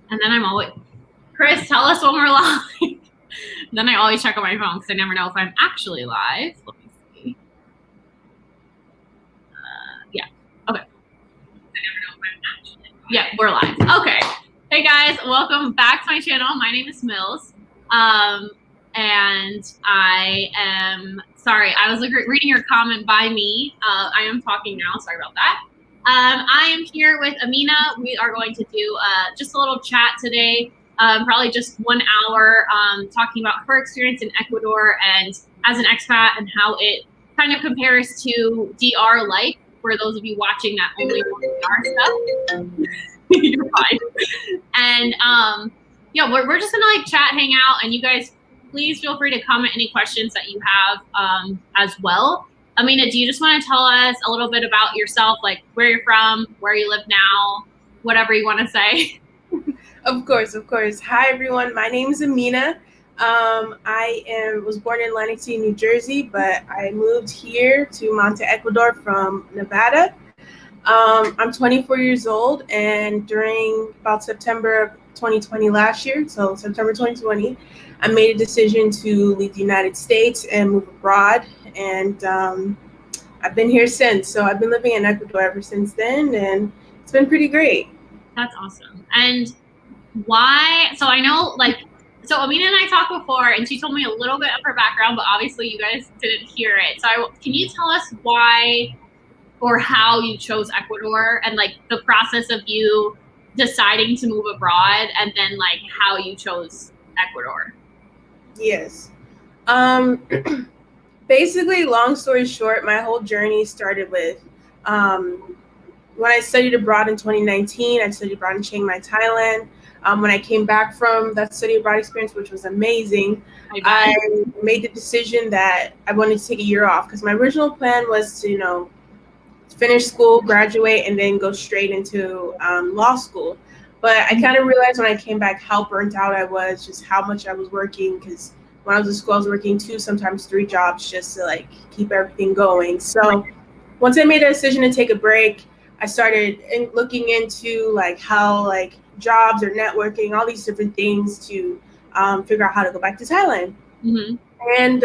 And then I'm always, Chris, tell us when we're live. Then I always check on my phone because I never know if I'm actually live. Let me see. Yeah. Okay. I never know if I'm actually. Yeah, we're live. Okay. Hey guys, welcome back to my channel. My name is Mills. And I am sorry, I was reading your comment by me. I am talking now. Sorry about that. I am here with Aminah. We are going to do just a little chat today, probably just 1 hour, talking about her experience in Ecuador and as an expat and how it kind of compares to DR life for those of you watching that only want DR stuff. You're fine. And yeah, we're just gonna like chat, hang out, and you guys please feel free to comment any questions that you have as well. Aminah, do you just want to tell us a little bit about yourself, like where you're from, where you live now, whatever you want to say? Of course. Hi, everyone. My name is Aminah. I was born in Atlantic City, New Jersey, but I moved here to Monte, Ecuador from Nevada. I'm 24 years old, and during about September of 2020 last year, so September 2020, I made a decision to leave the United States and move abroad, and I've been here since. So I've been living in Ecuador ever since then, and it's been pretty great. That's awesome. And why? So I know, like, so Aminah and I talked before, and she told me a little bit of her background, but obviously you guys didn't hear it. So can you tell us why or how you chose Ecuador and like the process of you deciding to move abroad and then like how you chose Ecuador? Yes. Basically, long story short, my whole journey started with when I studied abroad in 2019. I studied abroad in Chiang Mai, Thailand. When I came back from that study abroad experience, which was amazing, I made the decision that I wanted to take a year off because my original plan was to, finish school, graduate, and then go straight into law school. But I kind of realized when I came back how burnt out I was, just how much I was working, because when I was in school, I was working 2, sometimes 3 jobs just to like keep everything going. So once I made a decision to take a break, I started looking into like how like jobs or networking, all these different things to figure out how to go back to Thailand. Mm-hmm. And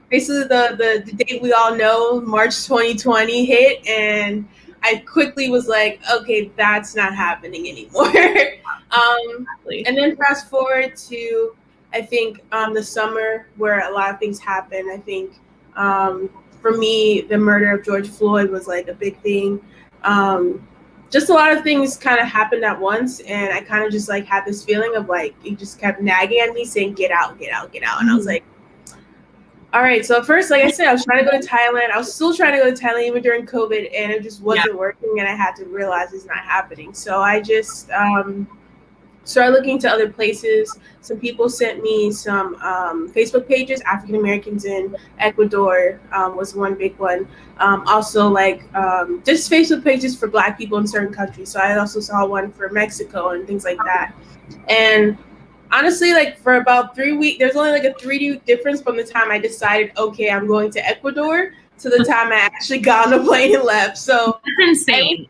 basically the date we all know, March 2020 hit, and I quickly was like, okay, that's not happening anymore. And then fast forward to, I think, the summer where a lot of things happened. I think for me, the murder of George Floyd was like a big thing. Just a lot of things kind of happened at once, and I kind of just like had this feeling of like it just kept nagging at me saying, get out. And I was like, all right. So at first, like I said, I was trying to go to Thailand. I was still trying to go to Thailand even during COVID, and it just wasn't working, and I had to realize it's not happening. So I just started looking to other places. Some people sent me some Facebook pages. African Americans in Ecuador was one big one. Also, like just Facebook pages for Black people in certain countries. So I also saw one for Mexico and things like that. And honestly, like for about 3 weeks, there's only like a 3-day difference from the time I decided, okay, I'm going to Ecuador, to the time I actually got on the plane and left. So that's insane.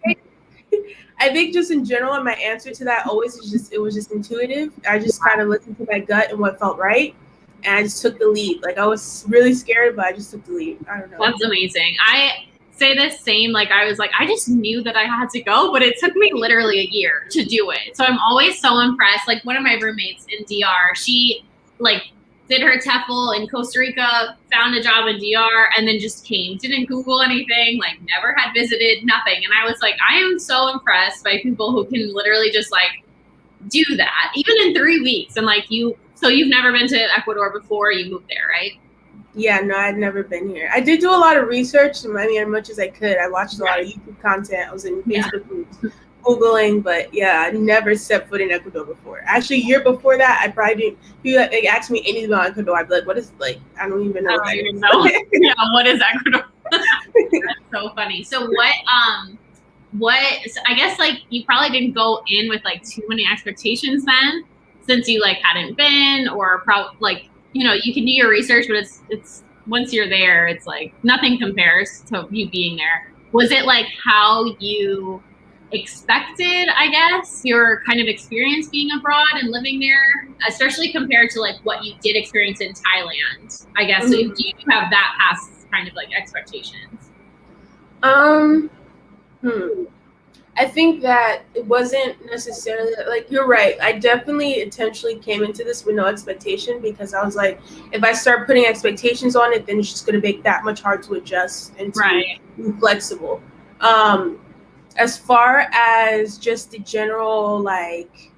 I think just in general, my answer to that always is it was just intuitive. I just kind of listened to my gut and what felt right, and I just took the lead. Like I was really scared, but I just took the lead. I don't know. That's amazing. I say the same. Like I was like, I just knew that I had to go, but it took me literally a year to do it. So I'm always so impressed. Like one of my roommates in DR, she like did her TEFL in Costa Rica, found a job in DR, and then just came. Didn't Google anything, like never had visited, nothing. And I was like, I am so impressed by people who can literally just like do that, even in 3 weeks. And like so you've never been to Ecuador before, you moved there, right? Yeah, no, I'd never been here. I did do a lot of research, I mean, as much as I could. I watched a lot of YouTube content. I was in Facebook groups, Googling, but yeah, I never set foot in Ecuador before. Actually, a year before that, I probably didn't. If you like, asked me anything about Ecuador, I'd be like, what is, like, I don't even know. Yeah, what is Ecuador? That's so funny. So I guess like you probably didn't go in with like too many expectations then, since you like hadn't been, or probably like, you can do your research, but it's once you're there, it's like nothing compares to you being there. Was it like how you expected, I guess, your kind of experience being abroad and living there, especially compared to like what you did experience in Thailand, I guess. So do you have that past kind of like expectations? I think that it wasn't necessarily like, you're right. I definitely intentionally came into this with no expectation, because I was like, if I start putting expectations on it, then it's just going to make that much hard to adjust and to be flexible. As far as just the general, like,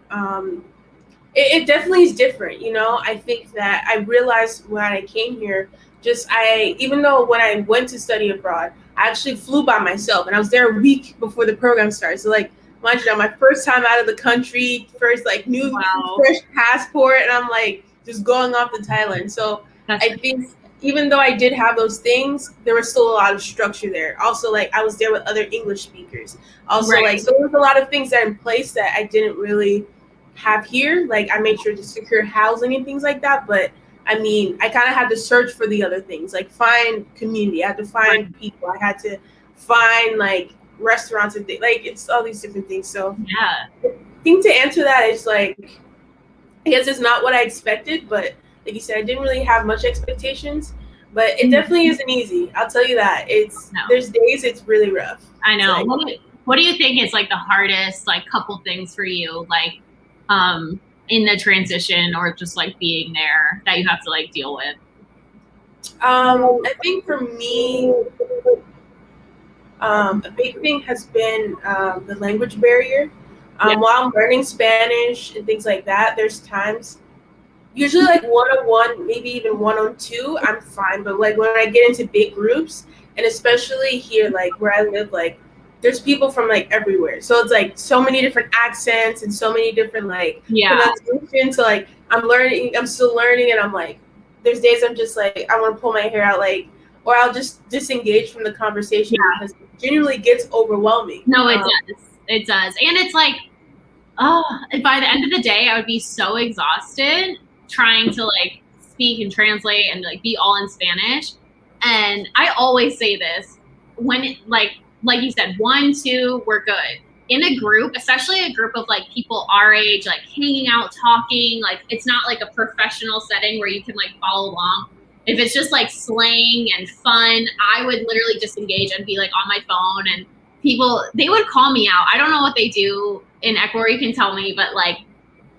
it definitely is different. I think that I realized when I came here, even though when I went to study abroad, I actually flew by myself, and I was there a week before the program started. So, like, mind you, my first time out of the country, first like new fresh passport, and I'm like just going off to Thailand. So I think even though I did have those things, there was still a lot of structure there. Also, like, I was there with other English speakers. Also, like, so there was a lot of things that are in place that I didn't really have here. Like, I made sure to secure housing and things like that, but I mean, I kind of had to search for the other things, like find community. I had to find people. I had to find like restaurants and things. Like, it's all these different things. So yeah, I think to answer that is like, I guess it's not what I expected, but like you said, I didn't really have much expectations. But it definitely isn't easy. I'll tell you that. There's days it's really rough. I know. Like, what do you think is like the hardest like couple things for you, like in the transition or just like being there that you have to like deal with? I think for me, a big thing has been the language barrier. While I'm learning Spanish and things like that, there's times, usually like 1-on-1, maybe even 1-on-2, I'm fine. But like when I get into big groups, and especially here, like where I live, like there's people from like everywhere. So it's like so many different accents and so many different like pronunciations. So like I'm still learning, and I'm like, there's days I'm just like, I want to pull my hair out, like, or I'll just disengage from the conversation because it genuinely gets overwhelming. No, it does. It does. And it's like, by the end of the day, I would be so exhausted trying to like speak and translate and like be all in Spanish. And I always say this, when it, like you said, 1, 2, we're good. In a group, especially a group of like people our age, like hanging out, talking, like it's not like a professional setting where you can like follow along. If it's just like slang and fun, I would literally disengage and be like on my phone, and people, they would call me out. I don't know what they do in Ecuador, you can tell me, but like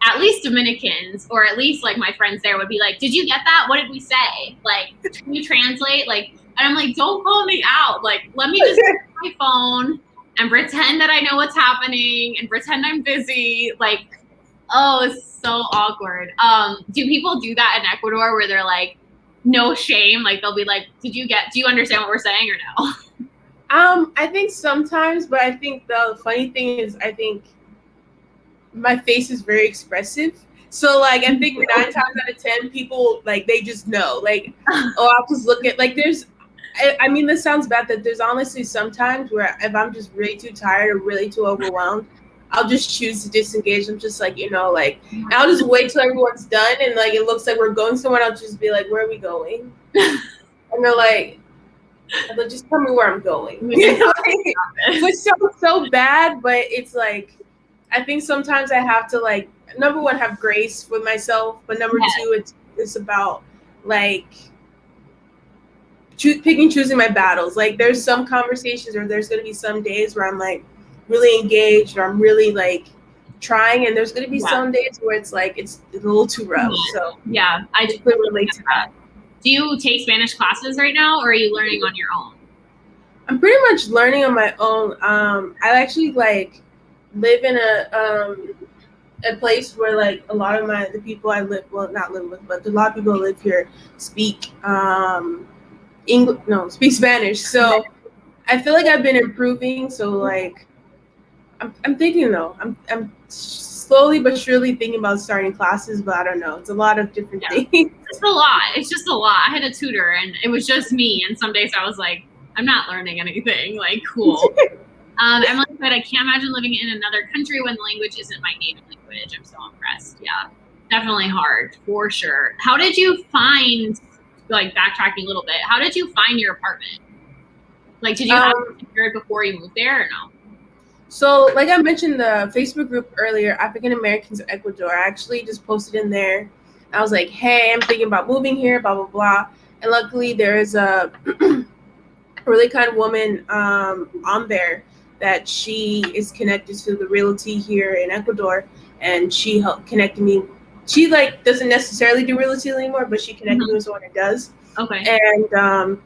at least Dominicans, or at least like my friends there, would be like, did you get that? What did we say? Like, can you translate? Like, and I'm like, don't call me out. Like, let me just get my phone and pretend that I know what's happening and pretend I'm busy. Like, oh, it's so awkward. Do people do that in Ecuador where they're like, no shame? Like, they'll be like, do you understand what we're saying or no? I think sometimes, but I think the funny thing is, I think my face is very expressive. So like, I think 9 times out of 10 people, like, they just know, like, oh, I'll just look at, like, I mean, this sounds bad, that there's honestly sometimes where if I'm just really too tired or really too overwhelmed, I'll just choose to disengage. I'm just like, like, I'll just wait till everyone's done and like it looks like we're going somewhere. I'll just be like, where are we going? And they're like, just tell me where I'm going. Which sounds so bad, but it's like, I think sometimes I have to, like, number one, have grace with myself, but number two, it's about like choosing my battles. Like, there's some conversations, or there's going to be some days where I'm like really engaged, or I'm really like trying, and there's going to be some days where it's like it's a little too rough. So I just relate to that. Do you take Spanish classes right now, or are you learning on your own? I'm pretty much learning on my own. I actually like live in a place where like a lot of the people I live, well, not live with, but a lot of people who live here speak speak Spanish. So I feel like I've been improving. So like, I'm thinking though, I'm slowly but surely thinking about starting classes, but I don't know. It's a lot of different things. It's a lot. It's just a lot. I had a tutor, and it was just me. And some days I was like, I'm not learning anything. Like, cool. Emily said, I can't imagine living in another country when the language isn't my native language. I'm so impressed. Yeah, definitely hard for sure. How did you find, like, backtracking a little bit, how did you find your apartment? Like, did you have it secured before you moved there or no? So, like I mentioned, the Facebook group earlier, African Americans of Ecuador, I actually just posted in there. I was like, hey, I'm thinking about moving here, blah, blah, blah. And luckily, there is a really kind woman on there that she is connected to the realty here in Ecuador. And she helped connect me. She, like, doesn't necessarily do realty anymore, but she connected me with someone who does. Okay. And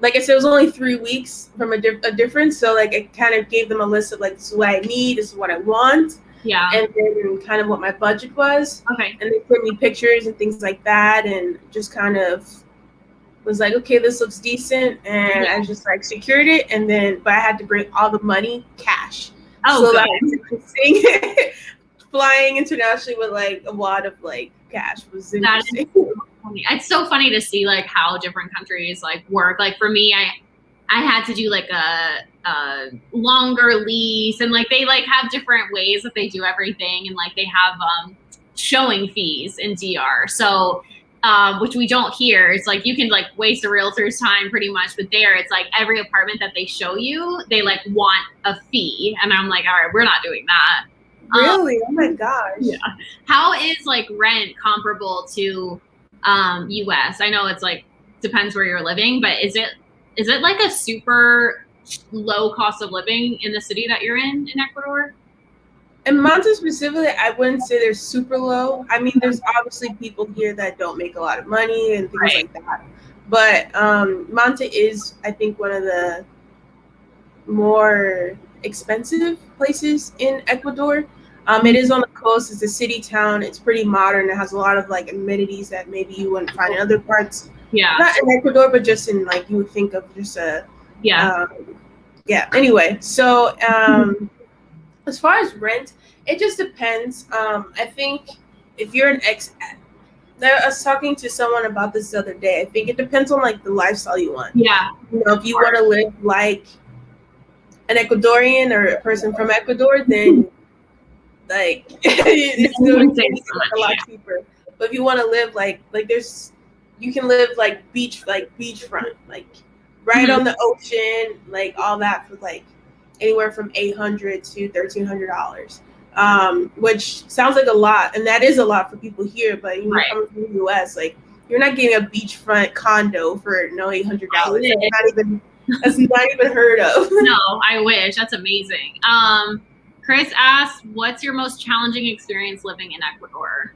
like I said, it was only 3 weeks from a difference. So like I kind of gave them a list of like, this is what I need, this is what I want. Yeah. And then kind of what my budget was. Okay. And they sent me pictures and things like that, and just kind of was like, okay, this looks decent. And I just like secured it. And then, but I had to bring all the money cash. Oh, so good. that was interesting. Flying internationally with like a lot of like cash was interesting. It's so funny to see like how different countries like work. Like for me, I had to do like a longer lease, and like they like have different ways that they do everything, and like they have showing fees in DR. So which we don't hear. It's like you can like waste a realtor's time pretty much, but there it's like every apartment that they show you, they like want a fee, and I'm like, all right, we're not doing that. Really? Oh my gosh. Yeah. How is like rent comparable to US? I know it's like depends where you're living, but is it like a super low cost of living in the city that you're in Ecuador? In Manta specifically, I wouldn't say they're super low. I mean, there's obviously people here that don't make a lot of money and things like that. But Manta is, I think, one of the more expensive places in Ecuador. It is on the coast. It's a city town. It's pretty modern. It has a lot of like amenities that maybe you wouldn't find in other parts. Yeah. Not in Ecuador, but just in like you would think of just a yeah. Anyway, so as far as rent, it just depends. I think if you're an expat, I was talking to someone about this the other day. I think it depends on like the lifestyle you want. Yeah. You know, if you want to live like an Ecuadorian or a person from Ecuador, then like it's going to be a lot cheaper. But if you want to live like you can live like beachfront, like right on the ocean, like all that for like anywhere from $800 to $1,300, which sounds like a lot, and that is a lot for people here. But you know, coming from the US, like you're not getting a beachfront condo for no $800. That's not even heard of. No, I wish. That's amazing. Chris asked, what's your most challenging experience living in Ecuador?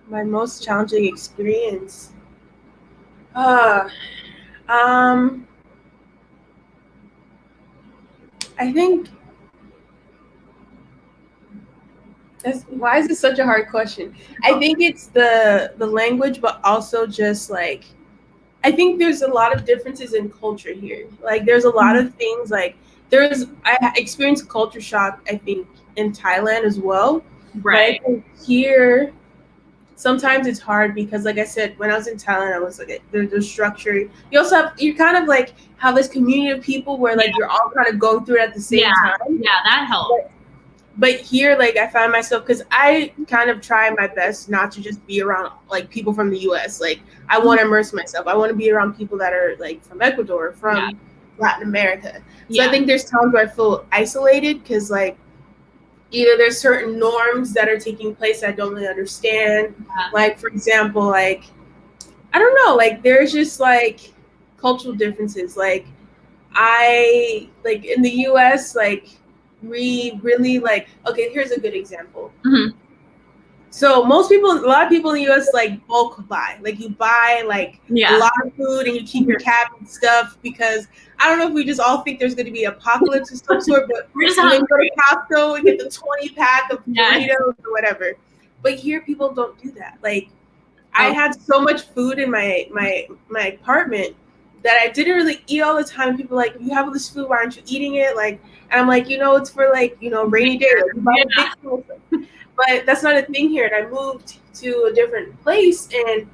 My most challenging experience. I think why is this such a hard question? I think it's the language, but also just like I think there's a lot of differences in culture here. Like there's a lot of things like I experienced culture shock, I think, in Thailand as well. Right. But I think here sometimes it's hard because, like I said, when I was in Thailand, I was like, there's structure. You also you kind of like have this community of people where like you're all kind of going through it at the same time. Yeah, that helps. But here, like I found myself, because I kind of try my best not to just be around like people from the US. Like I want to immerse myself. I want to be around people that are like from Ecuador, from Latin America. So I think there's times where I feel isolated because like either there's certain norms that are taking place I don't really understand. Like, for example, like, I don't know, like there's just like cultural differences. Like I, like in the US, like we really like, okay, here's a good example. Mm-hmm. So a lot of people in the US like bulk buy. Like you buy like a lot of food and you keep your cabinet stuff because I don't know if we just all think there's going to be apocalypse of some sort, but when we go to Costco and get the 20 pack of Doritos or whatever. But here people don't do that. Like I had so much food in my apartment that I didn't really eat all the time. People are like, you have all this food, why aren't you eating it? Like, and I'm like, it's for like, rainy day. Like, but that's not a thing here. And I moved to a different place, and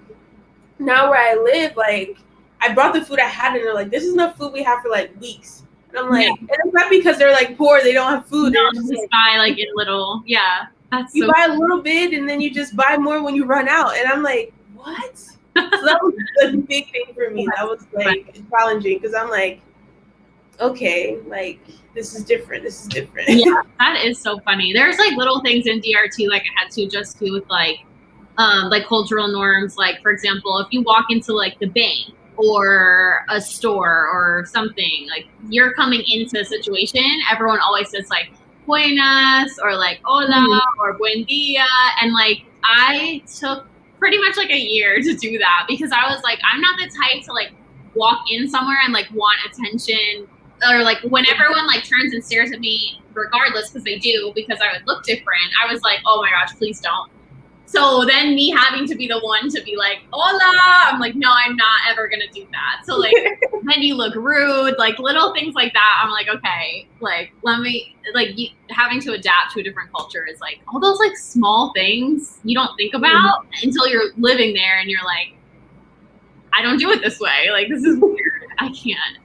now where I live, like I brought the food I had, and they're like, this is enough food we have for like weeks. And I'm like, and it's not because they're like poor, they don't have food. No, just like, buy like in little, That's you buy a little bit, and then you just buy more when you run out. And I'm like, what? So that was a big thing for me. That was like challenging because I'm like, okay, like this is different. This is different. Yeah, that is so funny. There's like little things in DRT like I had to just do with like cultural norms. Like for example, if you walk into like the bank or a store or something, like you're coming into a situation, everyone always says like buenas or like hola or buen dia, and like I took pretty much like a year to do that because I was like, I'm not the type to like walk in somewhere and like want attention, or like when everyone like turns and stares at me regardless, because they do, because I would look different, I was like, oh my gosh, please don't. So then me having to be the one to be like, hola, I'm like, no, I'm not ever going to do that. So like, then you look rude, like little things like that. I'm like, okay, like, let me, like having to adapt to a different culture is like all those like small things you don't think about until you're living there and you're like, I don't do it this way. Like, this is weird. I can't.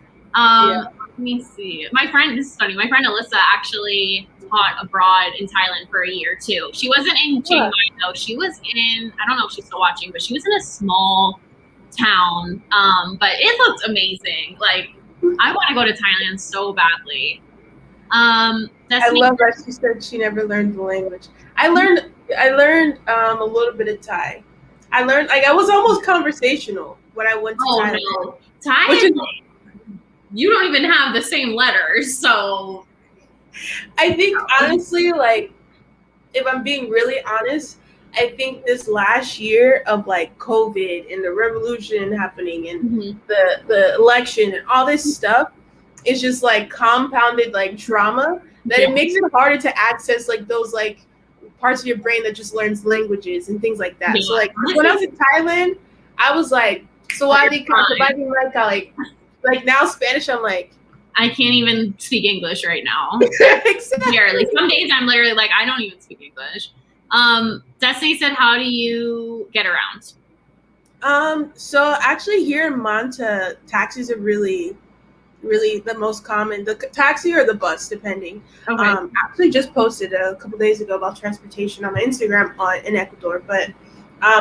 Let me see. My friend, this is funny. My friend Alyssa actually taught abroad in Thailand for a year too. She wasn't in Chiang Mai though. She was in, I don't know if she's still watching, but she was in a small town. But it looked amazing. Like, I want to go to Thailand so badly. I love that she said she never learned the language. I learned a little bit of Thai. I learned, like, I was almost conversational when I went to Thailand. No. Thai is you don't even have the same letters, so I think honestly, like, if I'm being really honest, I think this last year of like COVID and the revolution happening and the election and all this stuff is just like compounded like trauma that it makes it harder to access like those like parts of your brain that just learns languages and things like that. So like when I was in Thailand, I was like, so like now Spanish, I'm like, I can't even speak English right now. Exactly. Barely. Some days I'm literally like, I don't even speak English. Destiny said, how do you get around? So actually here in Manta, taxis are really the most common. The taxi or the bus, depending. Okay. Actually just posted a couple days ago about transportation on my Instagram in Ecuador, but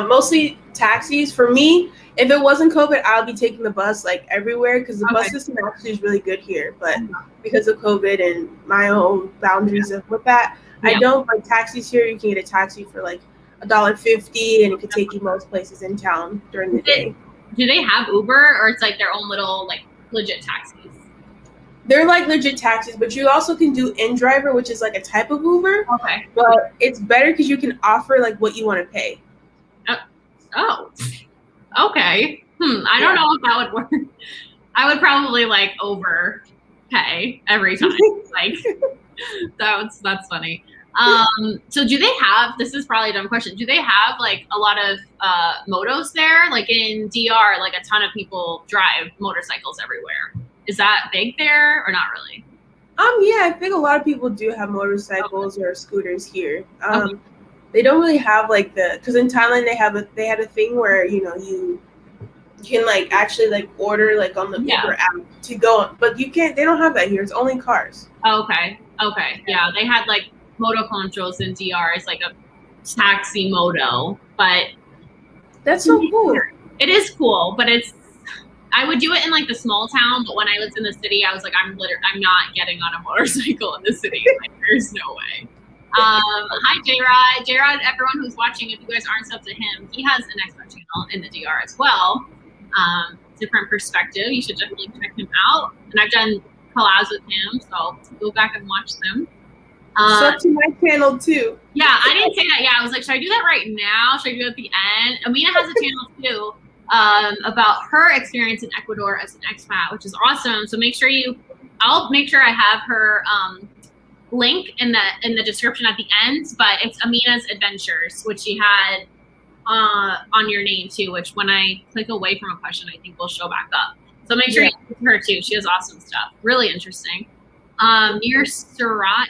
mostly taxis. For me, if it wasn't COVID, I'll be taking the bus like everywhere because the bus system actually is really good here. But because of COVID and my own boundaries with that, I don't like taxis here. You can get a taxi for like $1.50 and it could take you most places in town during the day. Do they have Uber or it's like their own little like legit taxis? They're like legit taxis, but you also can do in-driver, which is like a type of Uber. Okay. But it's better because you can offer like what you want to pay. Oh, okay. I don't know if that would work. I would probably like overpay every time. Like that's funny. So do they have, this is probably a dumb question, do they have like a lot of motos there? Like in DR, like a ton of people drive motorcycles everywhere. Is that big there or not really? Yeah, I think a lot of people do have motorcycles or scooters here. They don't really have like because in Thailand they had a thing where you can like actually like order like on the Uber app to go, but you can't. They don't have that here. It's only cars. Okay. Yeah, they had like moto controls in DR. It's like a taxi moto, but that's so cool. It is cool, but I would do it in like the small town, but when I lived in the city, I was like, I'm not getting on a motorcycle in the city. Like, there's no way. Hi, J-Rod. J-Rod, everyone who's watching, if you guys aren't subbed to him, he has an EXPAT channel in the DR as well. Different perspective. You should definitely check him out. And I've done collabs with him, so go back and watch them. Sub to my channel too. Yeah, I didn't say that. Yeah, I was like, should I do that right now? Should I do it at the end? Aminah has a channel too about her experience in Ecuador as an expat, which is awesome. So make sure I'll make sure I have her link in the description at the end, but it's Aminah's Adventures, which she had on your name too, which when I click away from a question, I think will show back up. So make sure you look at her too. She has awesome stuff. Really interesting. Near Surat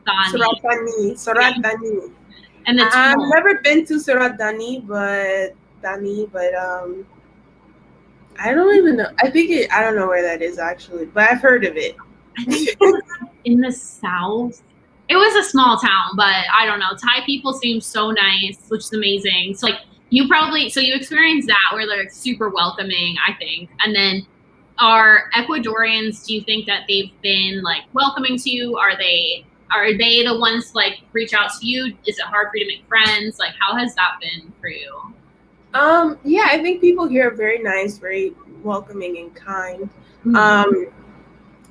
Dani. And I've never been to Surat Dani, but I don't even know. I don't know where that is actually, but I've heard of it. I think it was in the south. It was a small town, but I don't know. Thai people seem so nice, which is amazing. So like you experienced that where they're like super welcoming, I think. And then are Ecuadorians, do you think that they've been like welcoming to you? Are they the ones to like reach out to you? Is it hard for you to make friends? Like, how has that been for you? Yeah, I think people here are very nice, very welcoming and kind.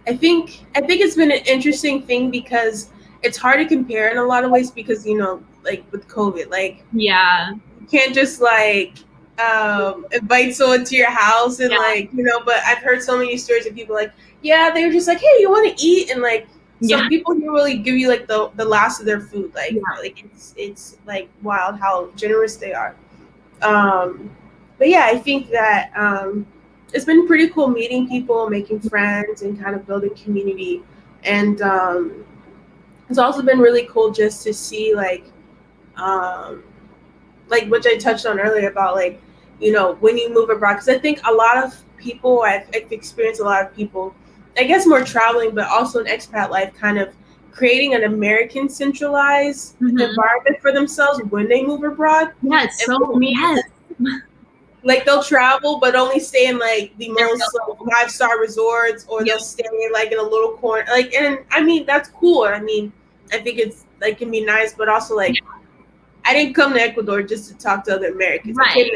I think it's been an interesting thing because it's hard to compare in a lot of ways because, you know, like with COVID, like you can't just like invite someone to your house and like, you know, but I've heard so many stories of people like, yeah, they were just like, hey, you want to eat? And like some people here really give you like the last of their food. Like it's like wild how generous they are. But yeah, I think that it's been pretty cool meeting people, making friends, and kind of building community. And it's also been really cool just to see like which I touched on earlier about like, you know, when you move abroad, because I think a lot of people, I've experienced a lot of people, I guess more traveling, but also in expat life, kind of creating an American centralized environment for themselves when they move abroad. Yeah, it's so like they'll travel but only stay in like the most like, 5-star resorts, or they'll stay like in a little corner, like, and I mean that's cool. I mean, I think it's like can be nice, but also like I didn't come to Ecuador just to talk to other Americans. I came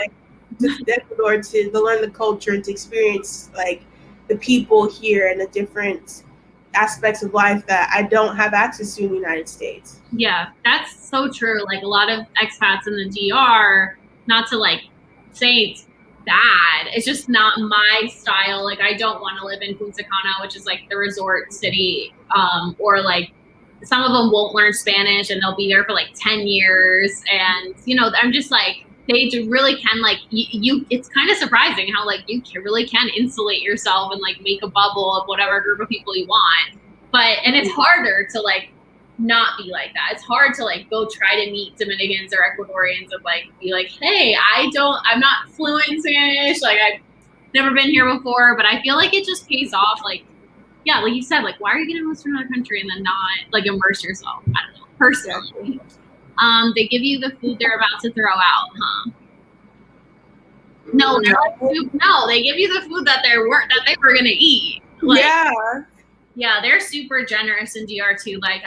to Ecuador to learn the culture, to experience like the people here and the different aspects of life that I don't have access to in the United States. Yeah, that's so true. Like a lot of expats in the DR, not to like say it's bad, it's just not my style. Like I don't want to live in Punta Cana, which is like the resort city, or like some of them won't learn Spanish and they'll be there for like 10 years. And, you know, I'm just like, they really can like, you it's kind of surprising how like you really can insulate yourself and like make a bubble of whatever group of people you want. But, and it's harder to like not be like that. It's hard to like go try to meet Dominicans or Ecuadorians and like be like, hey, I'm not fluent in Spanish. Like I've never been here before, but I feel like it just pays off. Like, yeah, like you said, like why are you gonna move to another country and then not like immerse yourself? I don't know. Personally, they give you the food they're about to throw out, huh? No, they're like, no, they give you the food that they were gonna eat. Like, yeah, they're super generous in DR too. Like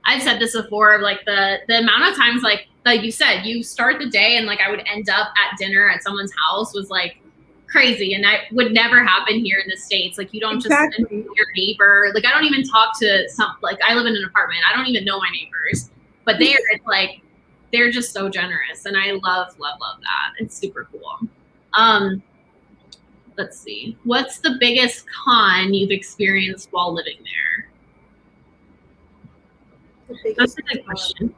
I've said this before, like the amount of times like you said, you start the day and like I would end up at dinner at someone's house was like crazy, and that would never happen here in the States. Like you don't just send your neighbor. Like I don't even talk to like I live in an apartment. I don't even know my neighbors, but it's like they're just so generous, and I love that. It's super cool. Let's see. What's the biggest con you've experienced while living there? That's a good question.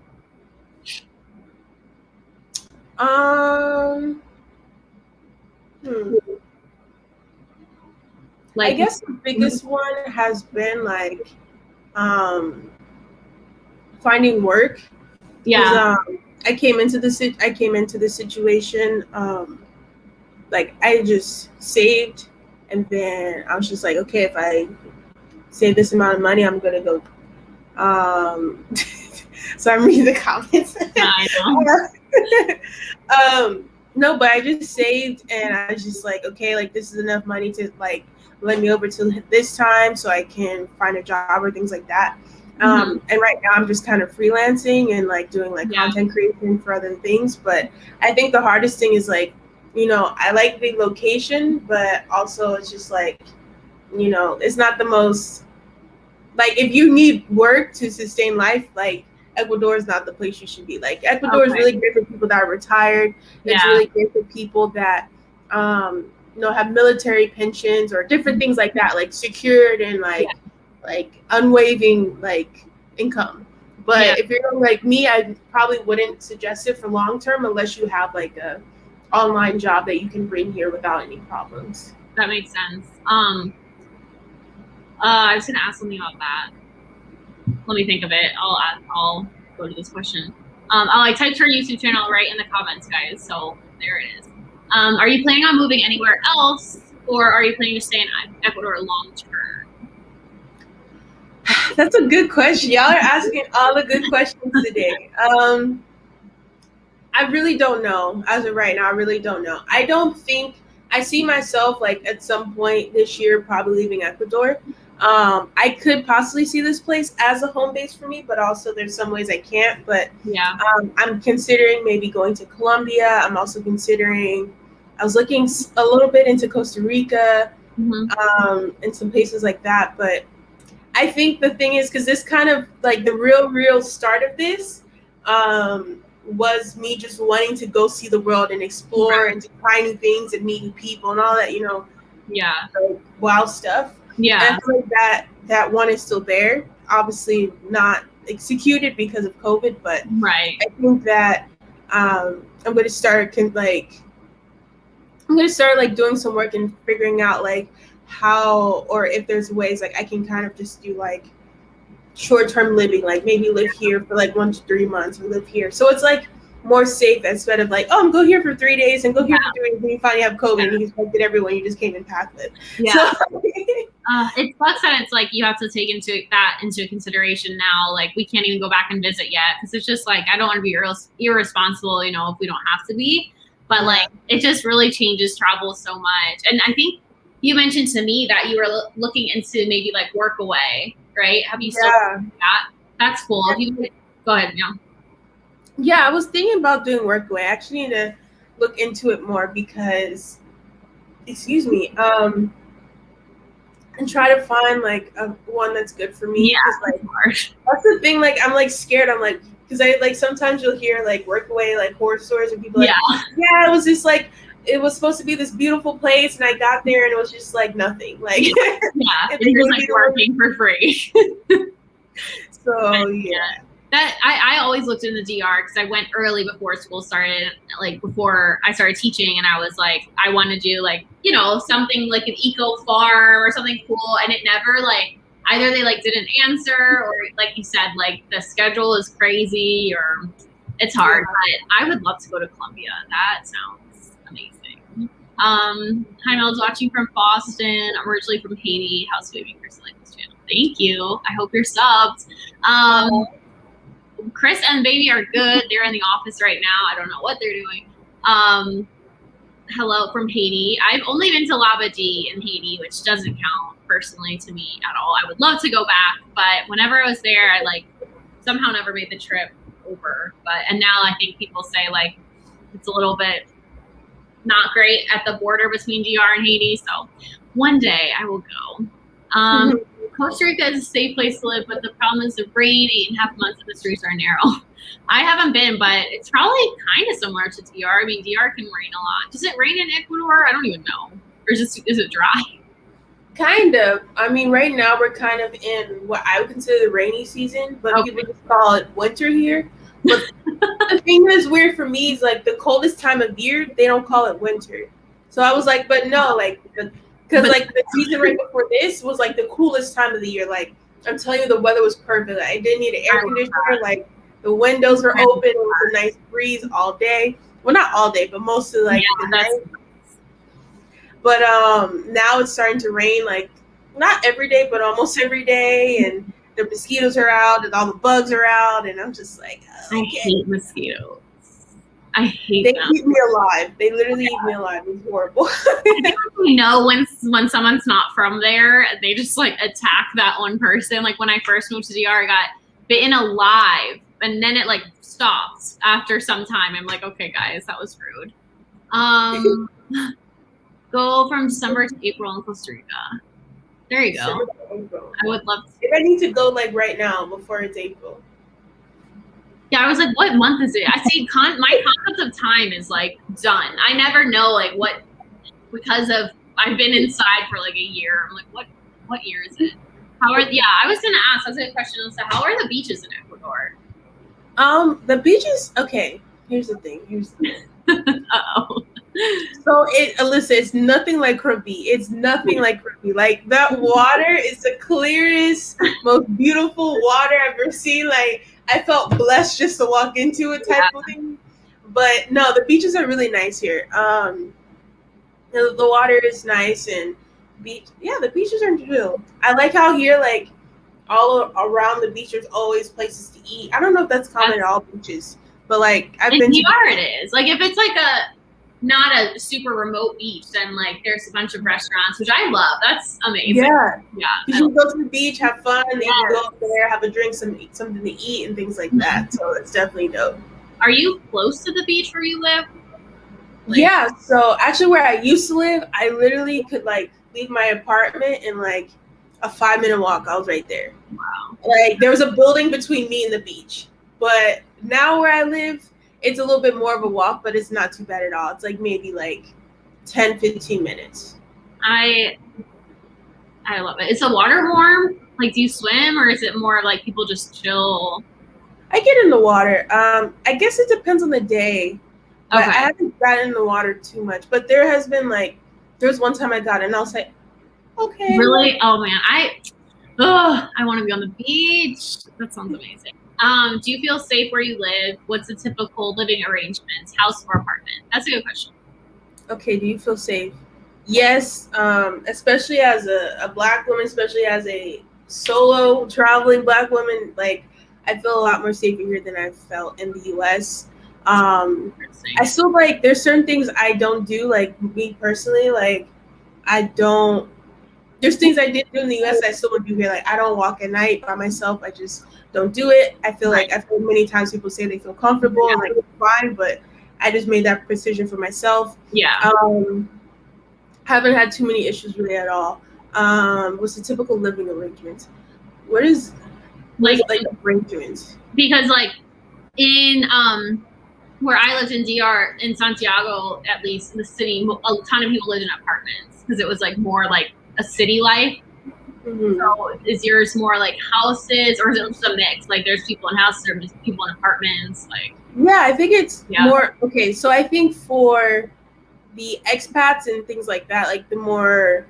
Like, I guess the biggest one has been like finding work. Yeah. I came into the situation like I just saved, and then I was just like, okay, if I save this amount of money, I'm gonna go. So I'm reading the comments. I know. No, but I just saved, and I was just like, okay, like this is enough money to like let me over till this time so I can find a job or things like that. And right now I'm just kind of freelancing and like doing like content creation for other things. But I think the hardest thing is like, you know, I like the location, but also it's just like, you know, it's not the most, like if you need work to sustain life, like Ecuador is not the place you should be. Like Ecuador is really great for people that are retired. It's really great for people that, you know, have military pensions or different things like that, like secured and like unwavering like income. But if you're like me, I probably wouldn't suggest it for long term unless you have like a online job that you can bring here without any problems. That makes sense. I was gonna ask something about that. Let me think of it. I'll go to this question. I typed her YouTube channel right in the comments, guys. So there it is. Are you planning on moving anywhere else, or are you planning to stay in Ecuador long term? That's a good question. Y'all are asking all the good questions today. I really don't know. As of right now, I really don't know. I I see myself like at some point this year probably leaving Ecuador. I could possibly see this place as a home base for me, but also there's some ways I can't. But Yeah. I'm considering maybe going to Colombia. I'm also considering. I was looking a little bit into Costa Rica, and some places like that. But I think the thing is, because this kind of like the real start of this was me just wanting to go see the world and explore and to try new things and meet new people and all that, like, wild stuff. Yeah. And I feel like that one is still there. Obviously not executed because of COVID, but I think that I'm going to start like doing some work and figuring out like how, or if there's ways like I can kind of just do like short-term living, like maybe live here for like 1 to 3 months or live here. So it's like more safe instead of like, go here for 3 days and go here for 3 days and you finally have COVID and you just get everyone you just came in path with. Yeah. So, it sucks that it's like you have to take into consideration now. Like we can't even go back and visit yet because it's just like I don't want to be irresponsible, if we don't have to be. But like it just really changes travel so much. And I think you mentioned to me that you were looking into maybe like work away, right? Have you still done that? That's cool. Go ahead, Yeah, I was thinking about doing work away. I actually need to look into it more because, and try to find like one that's good for me. Yeah, like that's the thing. Like I'm like scared. I'm like because I like sometimes you'll hear like work away like horror stories and people like it was just like it was supposed to be this beautiful place and I got there and it was just like nothing. Like you're like working for free. So yeah. That I always looked in the DR because I went early before school started, like before I started teaching, and I was like, I want to do like something like an eco farm or something cool, and it never like either they like didn't answer or like you said like the schedule is crazy or it's hard. But I would love to go to Colombia. That sounds amazing. Hi, Mel's watching from Boston. I'm originally from Haiti. How's baby Chris like this channel? Thank you. I hope you're subbed. Chris and baby are good. They're in the office right now. I don't know what they're doing. Hello from Haiti. I've only been to Labadee in Haiti, which doesn't count personally to me at all. I would love to go back, but whenever I was there, I like somehow never made the trip over. And now I think people say like it's a little bit not great at the border between DR and Haiti. So one day I will go. Costa Rica is a safe place to live, but the problem is the rain, 8.5 months, and the streets are narrow. I haven't been, but it's probably kind of similar to DR. I mean, DR can rain a lot. Does it rain in Ecuador? I don't even know. Or is it dry? Kind of. I mean, right now we're kind of in what I would consider the rainy season, but people just call it winter here. But the thing that's weird for me is like the coldest time of year, they don't call it winter. So I was like, but no, like because like the season right before this was like the coolest time of the year. Like I'm telling you, the weather was perfect. I didn't need an air conditioner. Like the windows were open. It was a nice breeze all day. Well, not all day, but mostly like the night. But now it's starting to rain. Like not every day, but almost every day. And the mosquitoes are out, and all the bugs are out. And I'm just like, I hate mosquitoes. I hate them. They keep me alive. They literally eat me alive. It's horrible. You know, when someone's not from there, they just like attack that one person. Like when I first moved to DR, I got bitten alive, and then it like stopped after some time. I'm like, okay, guys, that was rude. Go from December to April in Costa Rica. There you go. I would love to. If I need to go like right now before it's April. Yeah, I was like, what month is it? I see my concept of time is like done. I never know like what, because of I've been inside for like a year. I'm like, what year is it? I was gonna ask, that's a question. So how are the beaches in Ecuador? The beaches, okay, here's the thing. Uh-oh. So Alyssa, it's nothing like Krabi. It's nothing like Krabi. Like that water is the clearest, most beautiful water I've ever seen. Like I felt blessed just to walk into it type of thing. But no, the beaches are really nice here. The water is nice and the beaches are chill. I like how here, like all around the beach, there's always places to eat. I don't know if that's common at all beaches, but like I've been to DR, it is. Like if it's like not a super remote beach, then like there's a bunch of restaurants, which I love. That's amazing. Yeah. Yeah. You can go to the beach, have fun, then you can go up there, have a drink, something to eat, and things like that. So it's definitely dope. Are you close to the beach where you live? Like, yeah. So actually, where I used to live, I literally could like leave my apartment in like a 5-minute walk. I was right there. Wow. Like there was a building between me and the beach. But now where I live, it's a little bit more of a walk, but it's not too bad at all. It's like maybe like 10, 15 minutes. I love it. Is the water warm? Like, do you swim, or is it more like people just chill? I get in the water. I guess it depends on the day. But I haven't gotten in the water too much. But there was one time I got in, and I was like, okay. Really? Oh man, I want to be on the beach. That sounds amazing. Do you feel safe where you live? What's the typical living arrangements, house or apartment? That's a good question. Okay, do you feel safe? Yes, especially as a Black woman, especially as a solo traveling Black woman, like I feel a lot more safer here than I felt in the U.S. I still like there's certain things I don't do, like me personally, like there's things I did do in the U.S. I still would do here. Like I don't walk at night by myself. I just don't do it. I feel like I've heard many times people say they feel comfortable and like it's fine, but I just made that decision for myself. Yeah. Haven't had too many issues really at all. What's the typical living arrangement? What is like arrangements? Because like in where I lived in DR in Santiago, at least in the city, a ton of people lived in apartments because it was like more like a city life. Mm-hmm. So is yours more like houses, or is it just a mix? Like there's people in houses, there's people in apartments. Like yeah, I think it's more okay. So I think for the expats and things like that, like the more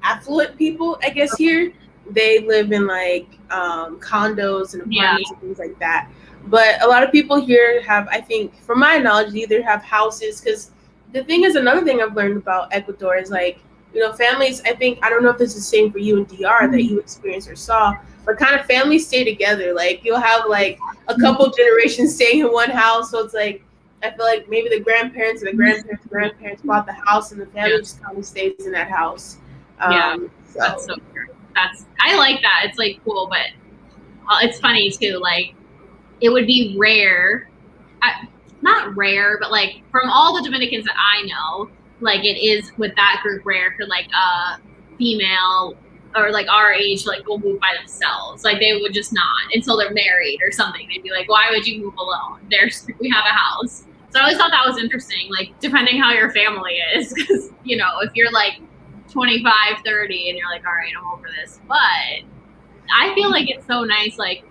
affluent people, I guess here they live in like condos and apartments and things like that. But a lot of people here have, I think, from my knowledge, they either have houses. Because the thing is, another thing I've learned about Ecuador is like, you know, families, I don't know if this is the same for you in DR that you experienced or saw, but kind of families stay together. Like you'll have like a couple generations staying in one house. So it's like, I feel like maybe the grandparents and the grandparents bought the house and the family just kind of stays in that house. That's so true. I like that. It's like cool, but it's funny too. Like it would be rare, not rare, but like from all the Dominicans that I know, like it is with that group rare for like a female or like our age, like go move by themselves. Like they would just not until they're married or something. They'd be like, why would you move alone? We have a house. So I always thought that was interesting, like depending how your family is, because you know, if you're like 25, 30 and you're like, all right, I'm over this. But I feel like it's so nice, like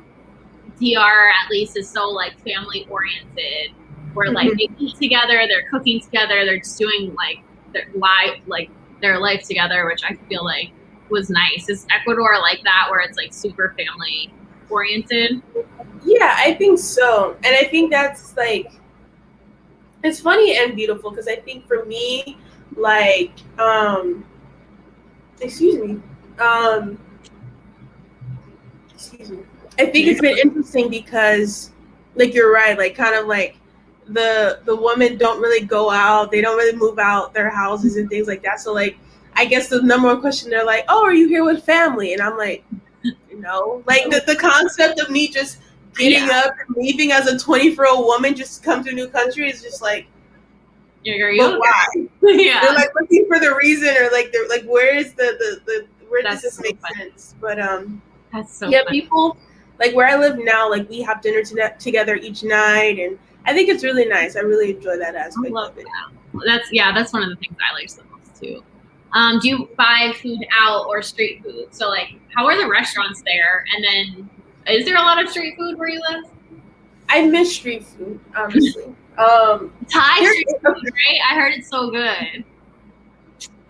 DR at least is so like family oriented, where like they eat together, they're cooking together, they're just doing like their life together, which I feel like was nice. Is Ecuador like that, where it's like super family oriented? Yeah, I think so. And I think that's like, it's funny and beautiful because I think for me, like, excuse me. I think it's been interesting because, like, you're right. Like, kind of like the women don't really go out. They don't really move out their houses and things like that. So, like, I guess the number one question, they're like, "Oh, are you here with family?" And I'm like, no. Like the concept of me just getting up and leaving as a 24-year-old woman just to come to a new country is just like, but why? They're like looking for the reason, or like they're like, where is the where does this make sense? But that's so funny. People like where I live now, like we have dinner together each night, and I think it's really nice. I really enjoy that aspect of it. That's one of the things I like the most too. Do you buy food out or street food? So like, how are the restaurants there? And then, is there a lot of street food where you live? I miss street food, honestly. Thai street food, right? I heard it's so good.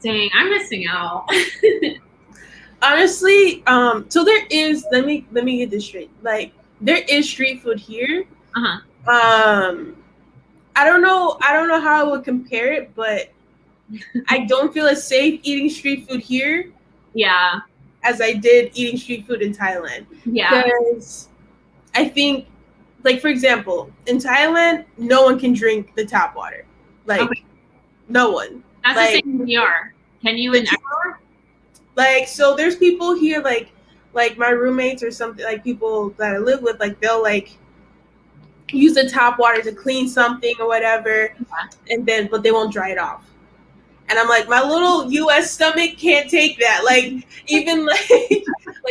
Dang, I'm missing out. Honestly, so there is. Let me get this straight. Like there is street food here. I don't know how I would compare it, but I don't feel as safe eating street food here. Yeah. As I did eating street food in Thailand. Yeah. Because I think, like for example, in Thailand, no one can drink the tap water. Like, Okay. no one. That's like, the same in DR. Can you in Ecuador? Like, so there's people here, like my roommates or something, like people that I live with, like they'll like use the tap water to clean something or whatever, and then but they won't dry it off. And I'm like, my little U.S. stomach can't take that. Like, even like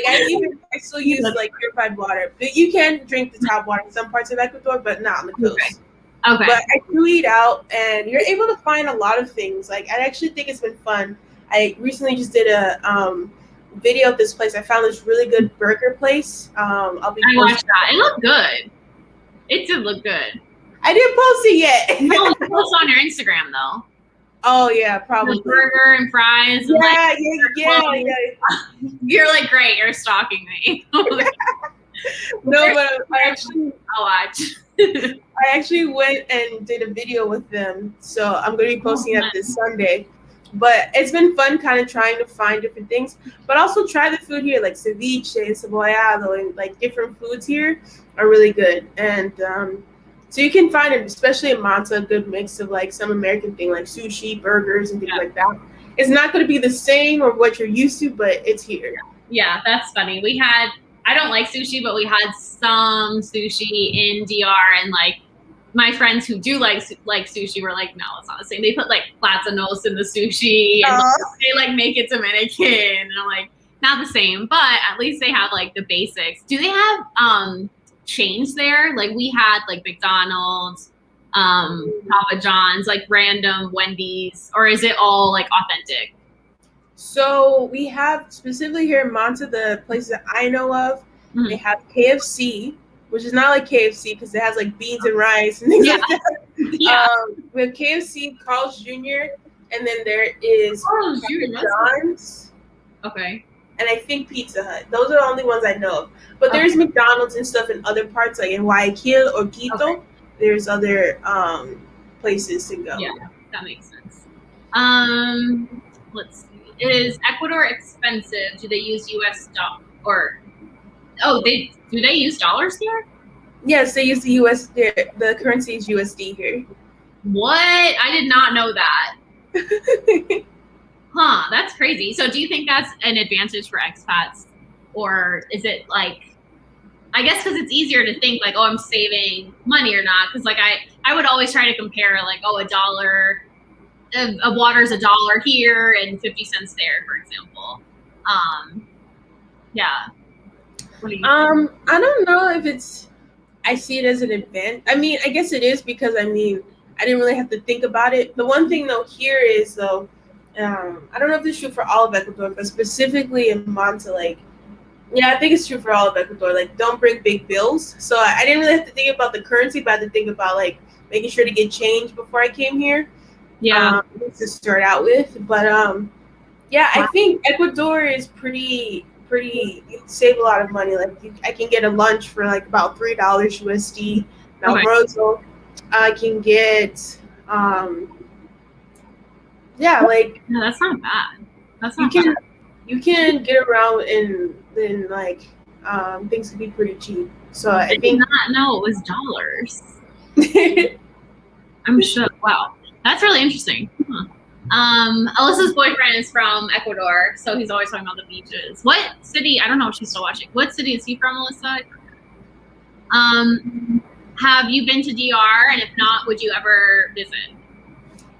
I still use like purified water, but you can drink the tap water in some parts of Ecuador, but not on the coast. Okay. But I do eat out, and you're able to find a lot of things. Like, I actually think it's been fun. I recently just did a video of this place. I found this really good burger place. I watched that. It looked good. It did look good. I didn't post it yet. No, you post on your Instagram though. Oh yeah, probably. The burger and fries. And Yeah. You're like, great. You're stalking me. No, but I'll watch. I actually went and did a video with them, so I'm going to be posting that this Sunday. But it's been fun kind of trying to find different things, but also try the food here, like ceviche, cebollado, and like different foods here are really good. And so you can find it, especially in Manta, a good mix of like some American thing, like sushi, burgers, and things like that. It's not going to be the same or what you're used to, but it's here. Yeah, that's funny. I don't like sushi, but we had some sushi in DR, and like my friends who do like sushi were like, no, it's not the same. They put like platanos in the sushi, and they like make it Dominican, and I'm like, not the same, but at least they have like the basics. Do they have chains there? Like we had like McDonald's, Papa John's, like random Wendy's, or is it all like authentic? So we have specifically here in Manta, the places that I know of, they have KFC, which is not like KFC because it has like beans and rice and things like that. Yeah. We have KFC, Carl's Jr., and then there is John's. Okay. And I think Pizza Hut. Those are the only ones I know of. But there's McDonald's and stuff in other parts, like in Guayaquil or Quito. Okay. There's other places to go. Yeah, that makes sense. Let's see. Is Ecuador expensive? Do they use U.S. dollar do they use dollars here? Yes, they use the U.S. The currency is USD here. What? I did not know that. Huh, that's crazy. So do you think that's an advantage for expats? Or is it like, I guess because it's easier to think like, oh, I'm saving money or not. Because like I would always try to compare like, oh, $1 of water's $1 here and 50 cents there, for example. Yeah. What do you think? I don't know if I see it as an advantage. I mean, I guess it is because I didn't really have to think about it. The one thing though here is though, I don't know if it's true for all of Ecuador, but specifically in Manta, like, yeah, I think it's true for all of Ecuador. Like, don't bring big bills. So I didn't really have to think about the currency, but I had to think about like making sure to get change before I came here. Yeah, to start out with. But yeah, I think Ecuador is pretty. You save a lot of money. Like I can get a lunch for like about $3 USD. Now Almuerzo, I can get yeah, like no, that's not bad. That's not bad. You can get around and then like things can be pretty cheap. So I did not know it was dollars. I'm sure. Wow, that's really interesting. Huh. Alyssa's boyfriend is from Ecuador, so he's always talking about the beaches. What city? I don't know if she's still watching. What city is he from, Alyssa? Have you been to DR? And if not, would you ever visit?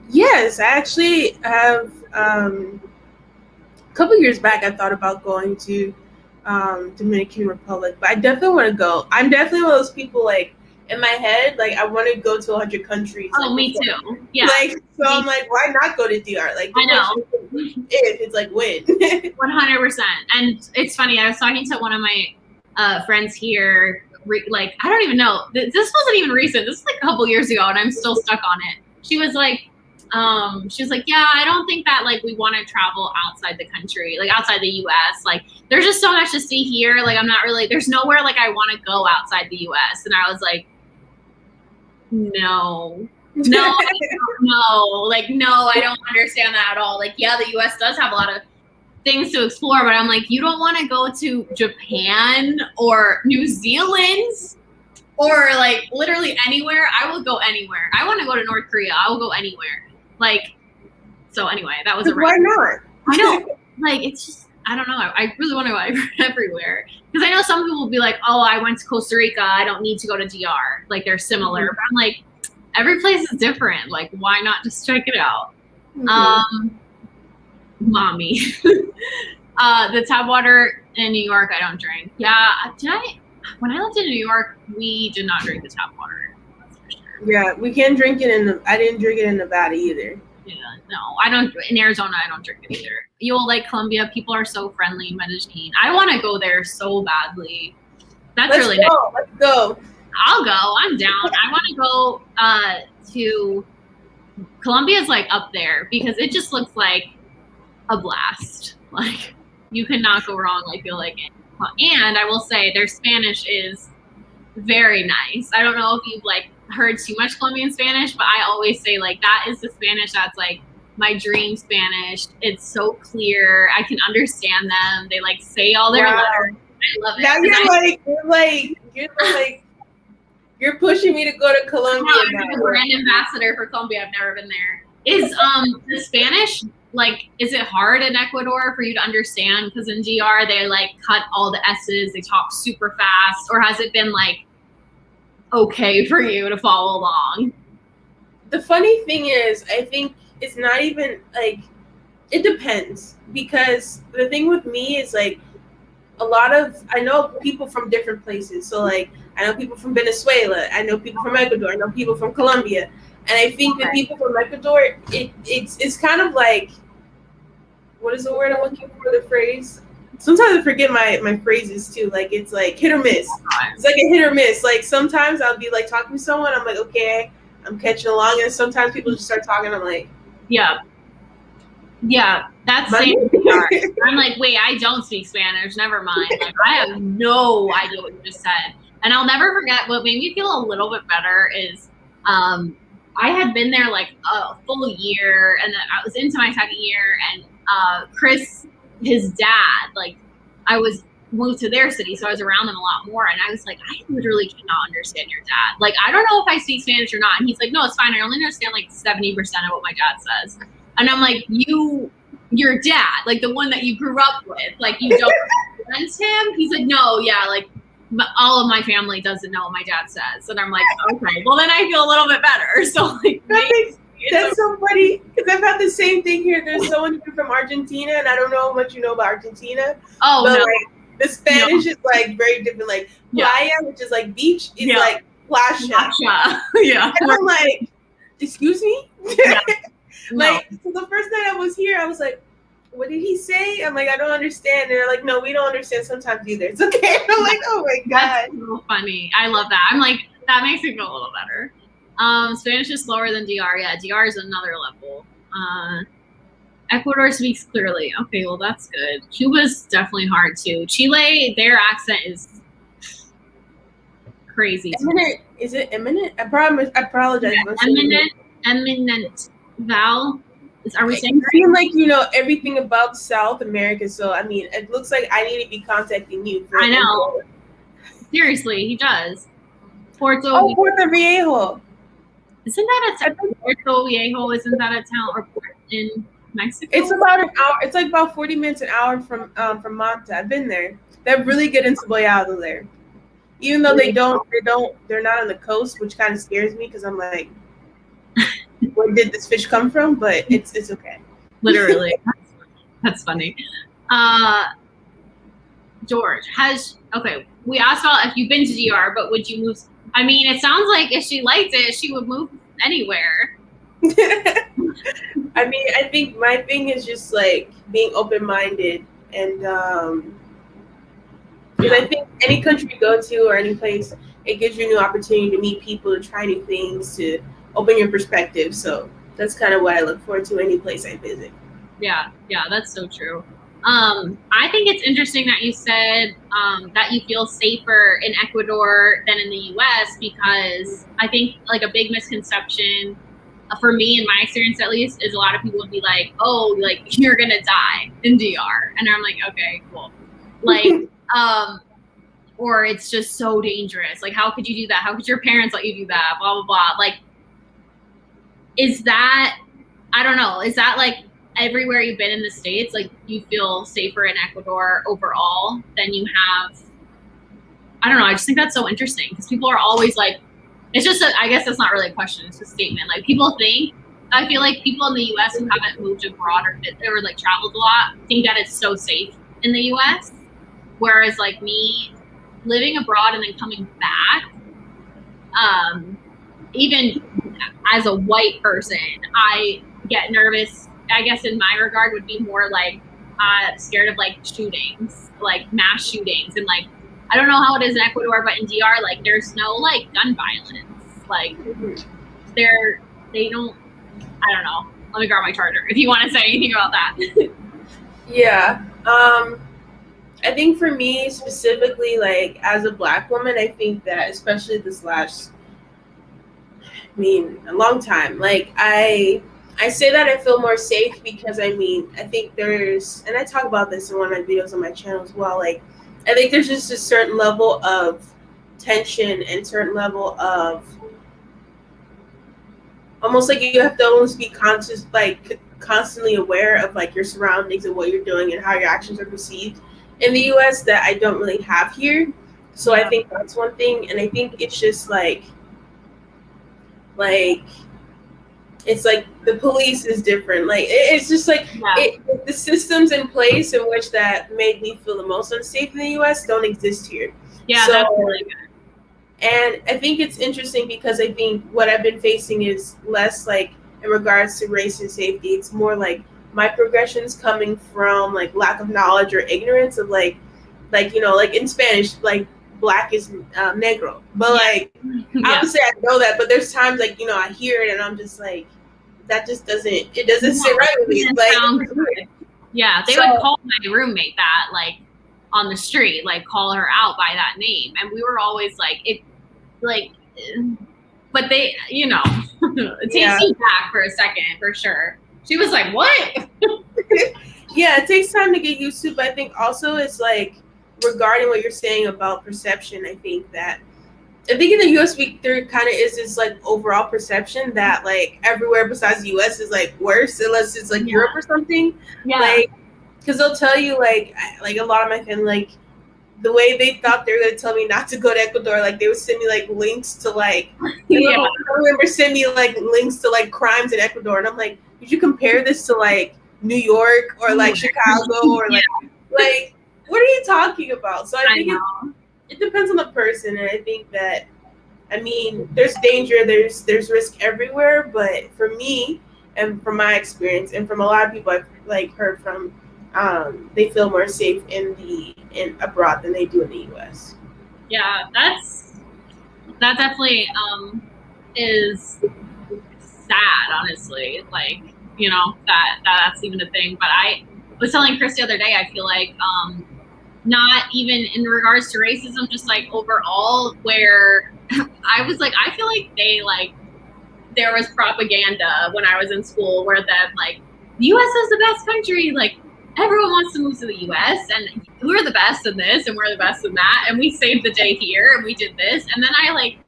Yes, I actually have. A couple years back, I thought about going to Dominican Republic, but I definitely want to go. I'm definitely one of those people like. In my head, like I want to go to 100 countries. Oh, like, me too. Yeah. Like so, I'm like, why not go to DR? Like I know. If it's like when. 100%. And it's funny. I was talking to one of my friends here. Like I don't even know. This wasn't even recent. This was like a couple years ago, and I'm still stuck on it. She was like, yeah, I don't think that like we want to travel outside the country, like outside the U.S. Like there's just so much to see here. Like I'm not really. There's nowhere like I want to go outside the U.S. And I was like. No, I don't understand that at all. Like, yeah, the U.S. does have a lot of things to explore, but I'm like, you don't want to go to Japan or New Zealand? or like literally anywhere. I will go anywhere. I want to go to North Korea. I will go anywhere. Like, so anyway, that was a Why not? I know. Like, it's just, I don't know. I really want to go everywhere. Because I know some people will be like, oh, I went to Costa Rica. I don't need to go to DR. Like, they're similar. But I'm like, every place is different. Like, why not just check it out? Mommy. The tap water in New York, I don't drink. Yeah. When I lived in New York, we did not drink the tap water. That's for sure. Yeah, we can't drink it I didn't drink it in Nevada either. Yeah, no, I don't. In Arizona, I don't drink it either. You'll like Colombia. People are so friendly. Medellin. I want to go there so badly. Let's really go. Nice. Let's go. I'll go. I'm down. I want to go to Colombia's like up there because it just looks like a blast. Like you cannot go wrong. I feel like it. And I will say their Spanish is very nice. I don't know if you've like heard too much Colombian Spanish, but I always say like that is the Spanish that's like my dream Spanish. It's so clear. I can understand them. They like say all their letters. I love it. Now you're pushing me to go to Colombia. No, I'm a brand ambassador for Colombia. I've never been there. Is the Spanish like, is it hard in Ecuador for you to understand? Because in GR they like cut all the S's, they talk super fast, or has it been like okay for you to follow along? The funny thing is, I think it's not even like, it depends, because the thing with me is like I know people from different places. So like I know people from Venezuela, I know people from Ecuador, I know people from Colombia, and I think the people from Ecuador, it's kind of like, what is the word I'm looking for? The phrase. Sometimes I forget my phrases too. Like it's like hit or miss. It's like a hit or miss. Like sometimes I'll be like talking to someone, I'm like, okay, I'm catching along, and sometimes people just start talking, I'm like, yeah, that's same. I'm like, wait, I don't speak Spanish. Never mind. Like I have no idea what you just said, and I'll never forget. What made me feel a little bit better is, I had been there like a full year, and then I was into my second year, and Chris, his dad, like I was moved to their city, so I was around them a lot more, and I was like, I literally cannot understand your dad. Like I don't know if I speak Spanish or not. And he's like, no, it's fine. I only understand like 70% of what my dad says. And I'm like, your dad, like the one that you grew up with, like you don't represent him? He's like, no, yeah, like all of my family doesn't know what my dad says. And I'm like, okay, well then I feel a little bit better. So like that's so funny, because I've had the same thing here. There's someone here from Argentina, and I don't know how much you know about Argentina. Oh, but no. Like, the Spanish is like very different. Like playa, which is like beach, is like plasha. Yeah. And I'm like, excuse me? Yeah. Like, so the first night I was here, I was like, what did he say? I'm like, I don't understand. And they're like, no, we don't understand sometimes either. It's okay. I'm like, oh my God. That's so funny. I love that. I'm like, that makes me feel a little better. Spanish is slower than DR. Yeah, DR is another level. Ecuador speaks clearly. Okay, well, that's good. Cuba's definitely hard too. Chile, their accent is crazy. Eminent. Is it eminent? I apologize. Yeah, eminent. Val, are we saying? You seem like you know everything about South America, so I mean, it looks like I need to be contacting you. I know. Seriously, he does. Puerto Viejo. Isn't that a town? Puerto Viejo, isn't that a town or port in Mexico? It's about an hour. It's like about 40 minutes, an hour from Manta. I've been there. They're really good encebollado there. Even though they're not on the coast, which kind of scares me because I'm like, where did this fish come from? But it's okay. Literally. That's funny. George, we asked about if you've been to DR, but would you move? I mean, it sounds like if she liked it, she would move anywhere. I mean, I think my thing is just like being open-minded, and because I think any country you go to or any place, it gives you a new opportunity to meet people, to try new things, to open your perspective. So that's kind of what I look forward to any place I visit. Yeah, that's so true. I think it's interesting that you said that you feel safer in Ecuador than in the US, because I think like a big misconception for me, in my experience at least, is a lot of people would be like, oh, like you're gonna die in DR. And I'm like, okay, cool. Like, or it's just so dangerous. Like, how could you do that? How could your parents let you do that? Blah, blah, blah. Like, is that, I don't know, is that like everywhere you've been in the States, like you feel safer in Ecuador overall than you have? I don't know. I just think that's so interesting because people are always like, it's just, I guess that's not really a question. It's a statement. Like people think, I feel like people in the U.S. who haven't moved abroad or like traveled a lot think that it's so safe in the U.S. Whereas like me living abroad and then coming back, even as a white person, I get nervous. I guess in my regard would be more like scared of like shootings, like mass shootings, and like I don't know how it is in Ecuador, but in DR, like there's no like gun violence. Like they don't. I don't know. Let me grab my charger if you want to say anything about that. Yeah. I think for me specifically, like as a Black woman, I think that especially this last, a long time, like I say that I feel more safe because I think there's, and I talk about this in one of my videos on my channel as well, like I think there's just a certain level of tension and certain level of almost like you have to almost be conscious, like constantly aware of like your surroundings and what you're doing and how your actions are perceived in the US that I don't really have here. So I think that's one thing. And I think it's just like it's like the police is different. Like it's just like the systems in place in which that made me feel the most unsafe in the US don't exist here. Yeah, so, that's really good. And I think it's interesting because I think what I've been facing is less like in regards to race and safety. It's more like microaggressions coming from like lack of knowledge or ignorance of like you know, like in Spanish, like Black is negro. But like obviously I know that, but there's times like, you know, I hear it and I'm just like, that just doesn't sit right with me. Like yeah, they would call my roommate that like on the street, like call her out by that name. And we were always like, it like, but they, you know, it takes you back for a second for sure. She was like, what? Yeah, it takes time to get used to, but I think also it's like regarding what you're saying about perception, I think in the US there kind of is this like overall perception that like everywhere besides the US is like worse unless it's like Europe or something. Yeah. Like, because they'll tell you like a lot of my family, like the way they thought they were going to tell me not to go to Ecuador, like they would send me like links to like, I remember sending me like links to like crimes in Ecuador. And I'm like, did you compare this to like New York or like Chicago or like what are you talking about? So I think it depends on the person. And I think that, there's danger, there's risk everywhere. But for me and from my experience and from a lot of people I've like heard from, they feel more safe in abroad than they do in the US. Yeah, that definitely is sad, honestly. Like, you know, that's even a thing. But I was telling Chris the other day, I feel like not even in regards to racism, just like overall, where I was like, I feel like there was propaganda when I was in school where that like the US is the best country, like everyone wants to move to the US and we're the best in this and we're the best in that and we saved the day here and we did this. And then I like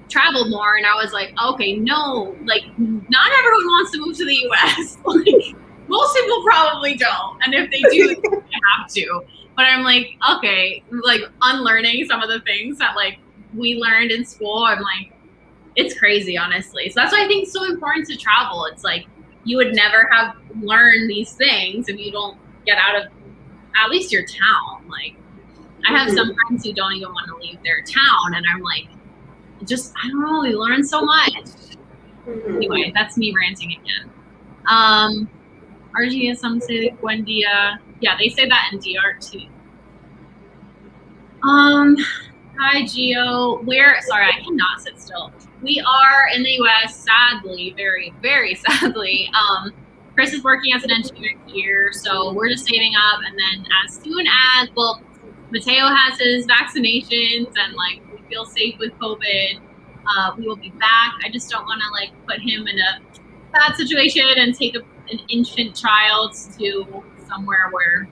traveled more and I was like, okay, no, like not everyone wants to move to the US. Like most people probably don't. And if they do, they have to. But I'm like, okay, like unlearning some of the things that like we learned in school. I'm like, it's crazy, honestly. So that's why I think it's so important to travel. It's like you would never have learned these things if you don't get out of at least your town. Like I have some friends who don't even want to leave their town, and I'm like, just I don't know. We learn so much. Anyway, that's me ranting again. RGS, some say Buen dia. Yeah, they say that in DR too. Hi Gio. Sorry, I cannot sit still. We are in the US, sadly, very, very sadly. Chris is working as an engineer here, so we're just saving up, and then as soon as Mateo has his vaccinations and like we feel safe with COVID, we will be back. I just don't want to like put him in a bad situation and take an infant child to somewhere where,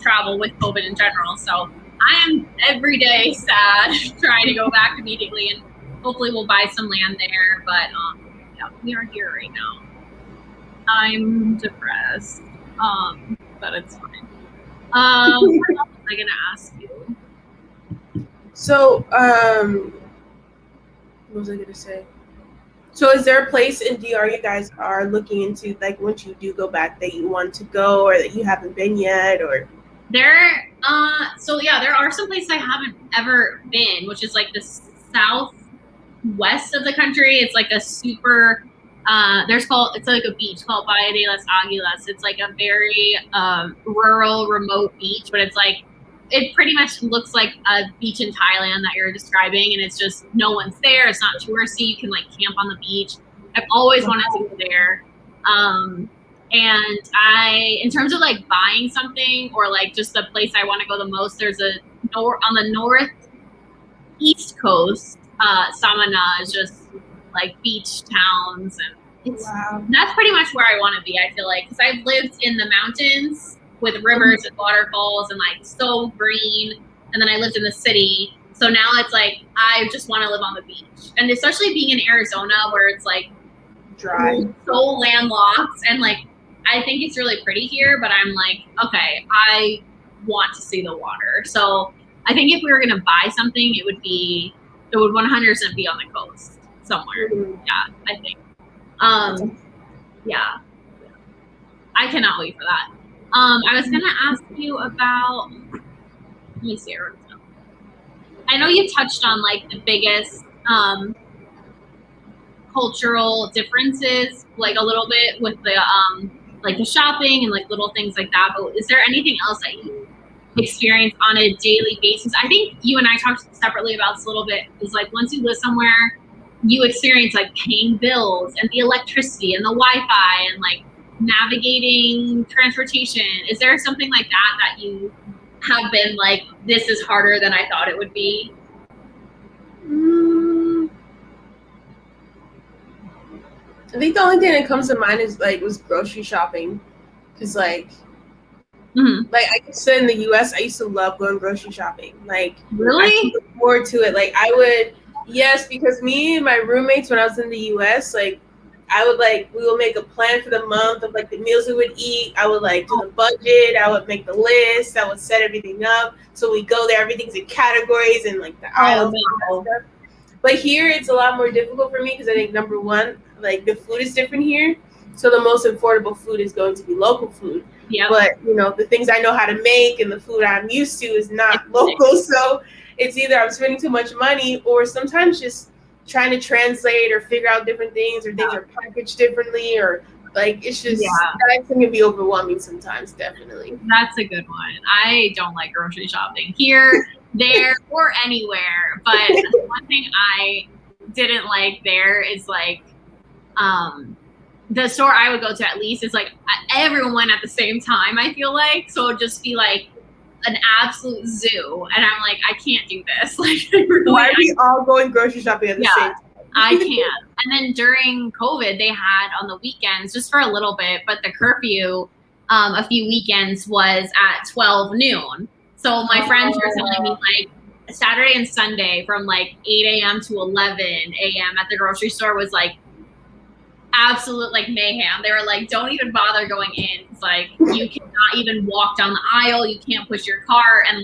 travel with COVID in general. So I am every day sad, trying to go back immediately, and hopefully we'll buy some land there. But yeah, we are here right now. I'm depressed, but it's fine. What else was I gonna ask you? So, what was I gonna say? So, is there a place in DR you guys are looking into, like once you do go back, that you want to go, or that you haven't been yet, or? There, so yeah, there are some places I haven't ever been, which is like the southwest of the country. It's like a super, it's like a beach called Valle de las Aguilas. It's like a very rural, remote beach, but it's like, it pretty much looks like a beach in Thailand that you're describing, and it's just no one's there. It's not touristy. You can like camp on the beach. I've always wanted to go there. And in terms of like buying something or like just the place I want to go the most, there's on the northeast coast, Samana is just like beach towns, and that's pretty much where I want to be. I feel like, because I've lived in the mountains with rivers and waterfalls and like so green, and then I lived in the city. So now it's like I just want to live on the beach, and especially being in Arizona where it's like Dry, so landlocked, and like I think it's really pretty here, but I'm like, okay, I want to see the water. So I think if we were gonna buy something, it would 100% be on the coast somewhere. Yeah, I think. Yeah, I cannot wait for that. I was gonna ask you about. Let me see. I know you touched on like the biggest cultural differences, like a little bit with the like the shopping and like little things like that. But is there anything else that you experience on a daily basis? I think you and I talked separately about this a little bit. Is like once you live somewhere, you experience like paying bills and the electricity and the Wi-Fi and like navigating transportation. Is there something like that you have been like, this is harder than I thought it would be? I think the only thing that comes to mind is was grocery shopping, because like I used to in the U.S. I used to love going grocery shopping. Like really, I look forward to it. Like I would, yes, because me and my roommates when I was in the U.S. like I would we will make a plan for the month of like the meals we would eat. I would do the budget. I would make the list. I would set everything up. So we go there. Everything's in categories and like the aisles. And stuff. But here it's a lot more difficult for me because I think number one, like the food is different here. So the most affordable food is going to be local food. Yeah. But the things I know how to make and the food I'm used to is not local. So it's either I'm spending too much money or sometimes just trying to translate or figure out different things, or things are packaged differently, or it's just that can be overwhelming sometimes. Definitely. That's a good one. I don't like grocery shopping here, there, or anywhere. But one thing I didn't like there is the store I would go to at least is everyone went at the same time. I feel like so it'd just be like an absolute zoo, and I'm like, I can't do this. Really, why are we all going grocery shopping at the same time? I can't. And then during COVID, they had on the weekends just for a little bit, but the curfew a few weekends was at 12 noon. So my friends were telling me Saturday and Sunday from 8 a.m. to 11 a.m. at the grocery store was absolute mayhem. They were don't even bother going in. It's you cannot even walk down the aisle. You can't push your cart. And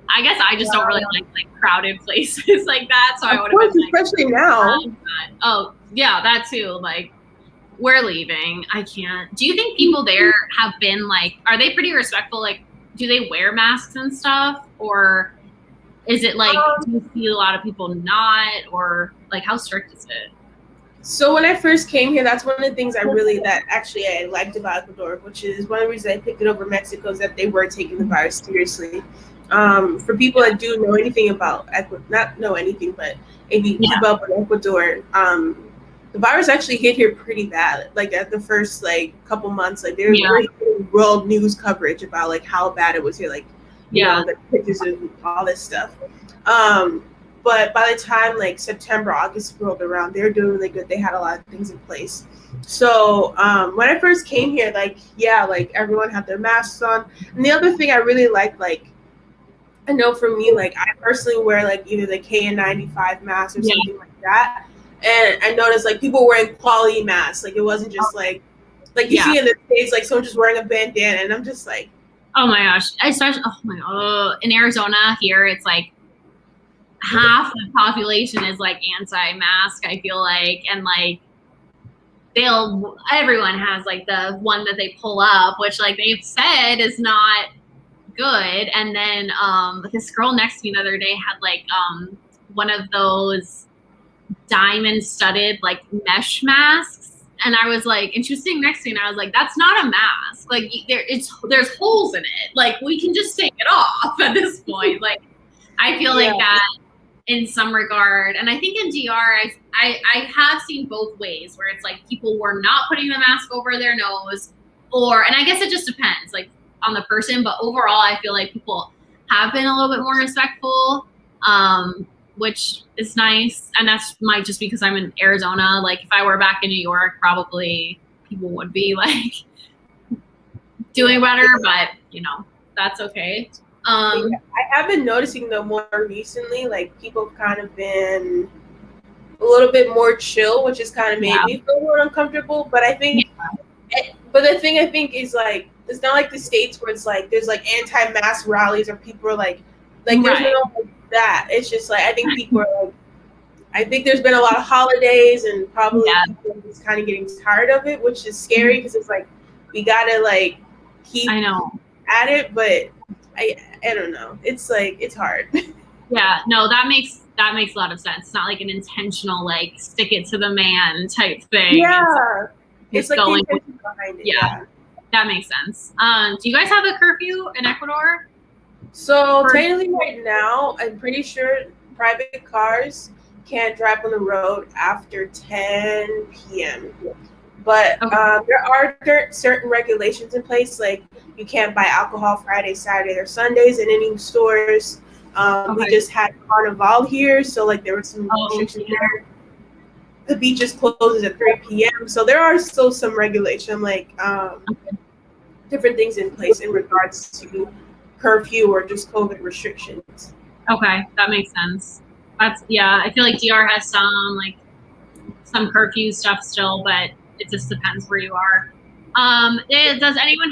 I guess I just don't really like crowded places like that. So I would have been especially now. Oh yeah, that too. We're leaving. I can't. Do you think people there have been are they pretty respectful? Do they wear masks and stuff? Or is it do you see a lot of people not? Or how strict is it? So when I first came here, that's one of the things I liked about Ecuador, which is one of the reasons I picked it over Mexico, is that they were taking the virus seriously. For people that do know anything about not know anything, but if you keep up with Ecuador, the virus actually hit here pretty bad. At the first couple months, they were getting world news coverage about how bad it was here, the pictures and all this stuff. But by the time September, August rolled around, they were doing really good. They had a lot of things in place. So when I first came here, everyone had their masks on. And the other thing I really liked, I know for me, like I personally wear like either the KN95 mask or something like that. And I noticed like people wearing quality masks. Like it wasn't just like you see in the States, like someone just wearing a bandana, and I'm just like, oh my gosh. Especially, in Arizona here, it's like half the population is like anti-mask, I feel like, and like everyone has like the one that they pull up, which like they've said is not good. And then this girl next to me the other day had like one of those diamond studded like mesh masks, and I was like, and she was sitting next to me, and I was like, that's not a mask. Like there's holes in it. Like we can just take it off at this point. Like I feel like that in some regard. And I think in DR, I have seen both ways where it's like people were not putting the mask over their nose, and I guess it just depends like on the person, but overall I feel like people have been a little bit more respectful, which is nice. And that's might just because I'm in Arizona. Like if I were back in New York, probably people would be like doing better, but you know, that's okay. I have been noticing though more recently, like people have kind of been a little bit more chill, which has kind of made me feel more uncomfortable. But I think, but the thing I think is like, it's not like the States where it's like, there's like anti-mask rallies or people are like there's no like that. It's just like, I think people are like, I think there's been a lot of holidays and probably people are just kind of getting tired of it, which is scary because it's like, we gotta like keep at it, but I don't know. It's like, it's hard. Yeah, no, that makes a lot of sense. It's not like an intentional like stick it to the man type thing. Yeah, it's like going the intention behind it. Yeah, that makes sense. Do you guys have a curfew in Ecuador? So technically, right now, I'm pretty sure private cars can't drive on the road after 10 p.m. But there are certain regulations in place, like you can't buy alcohol Friday, Saturday, or Sundays in any stores. We just had Carnival here, so like there were some restrictions there. The beach just closes at 3 p.m. So there are still some regulation, like different things in place in regards to curfew or just COVID restrictions. Okay, that makes sense. I feel like DR has some curfew stuff still, but it just depends where you are. Does anyone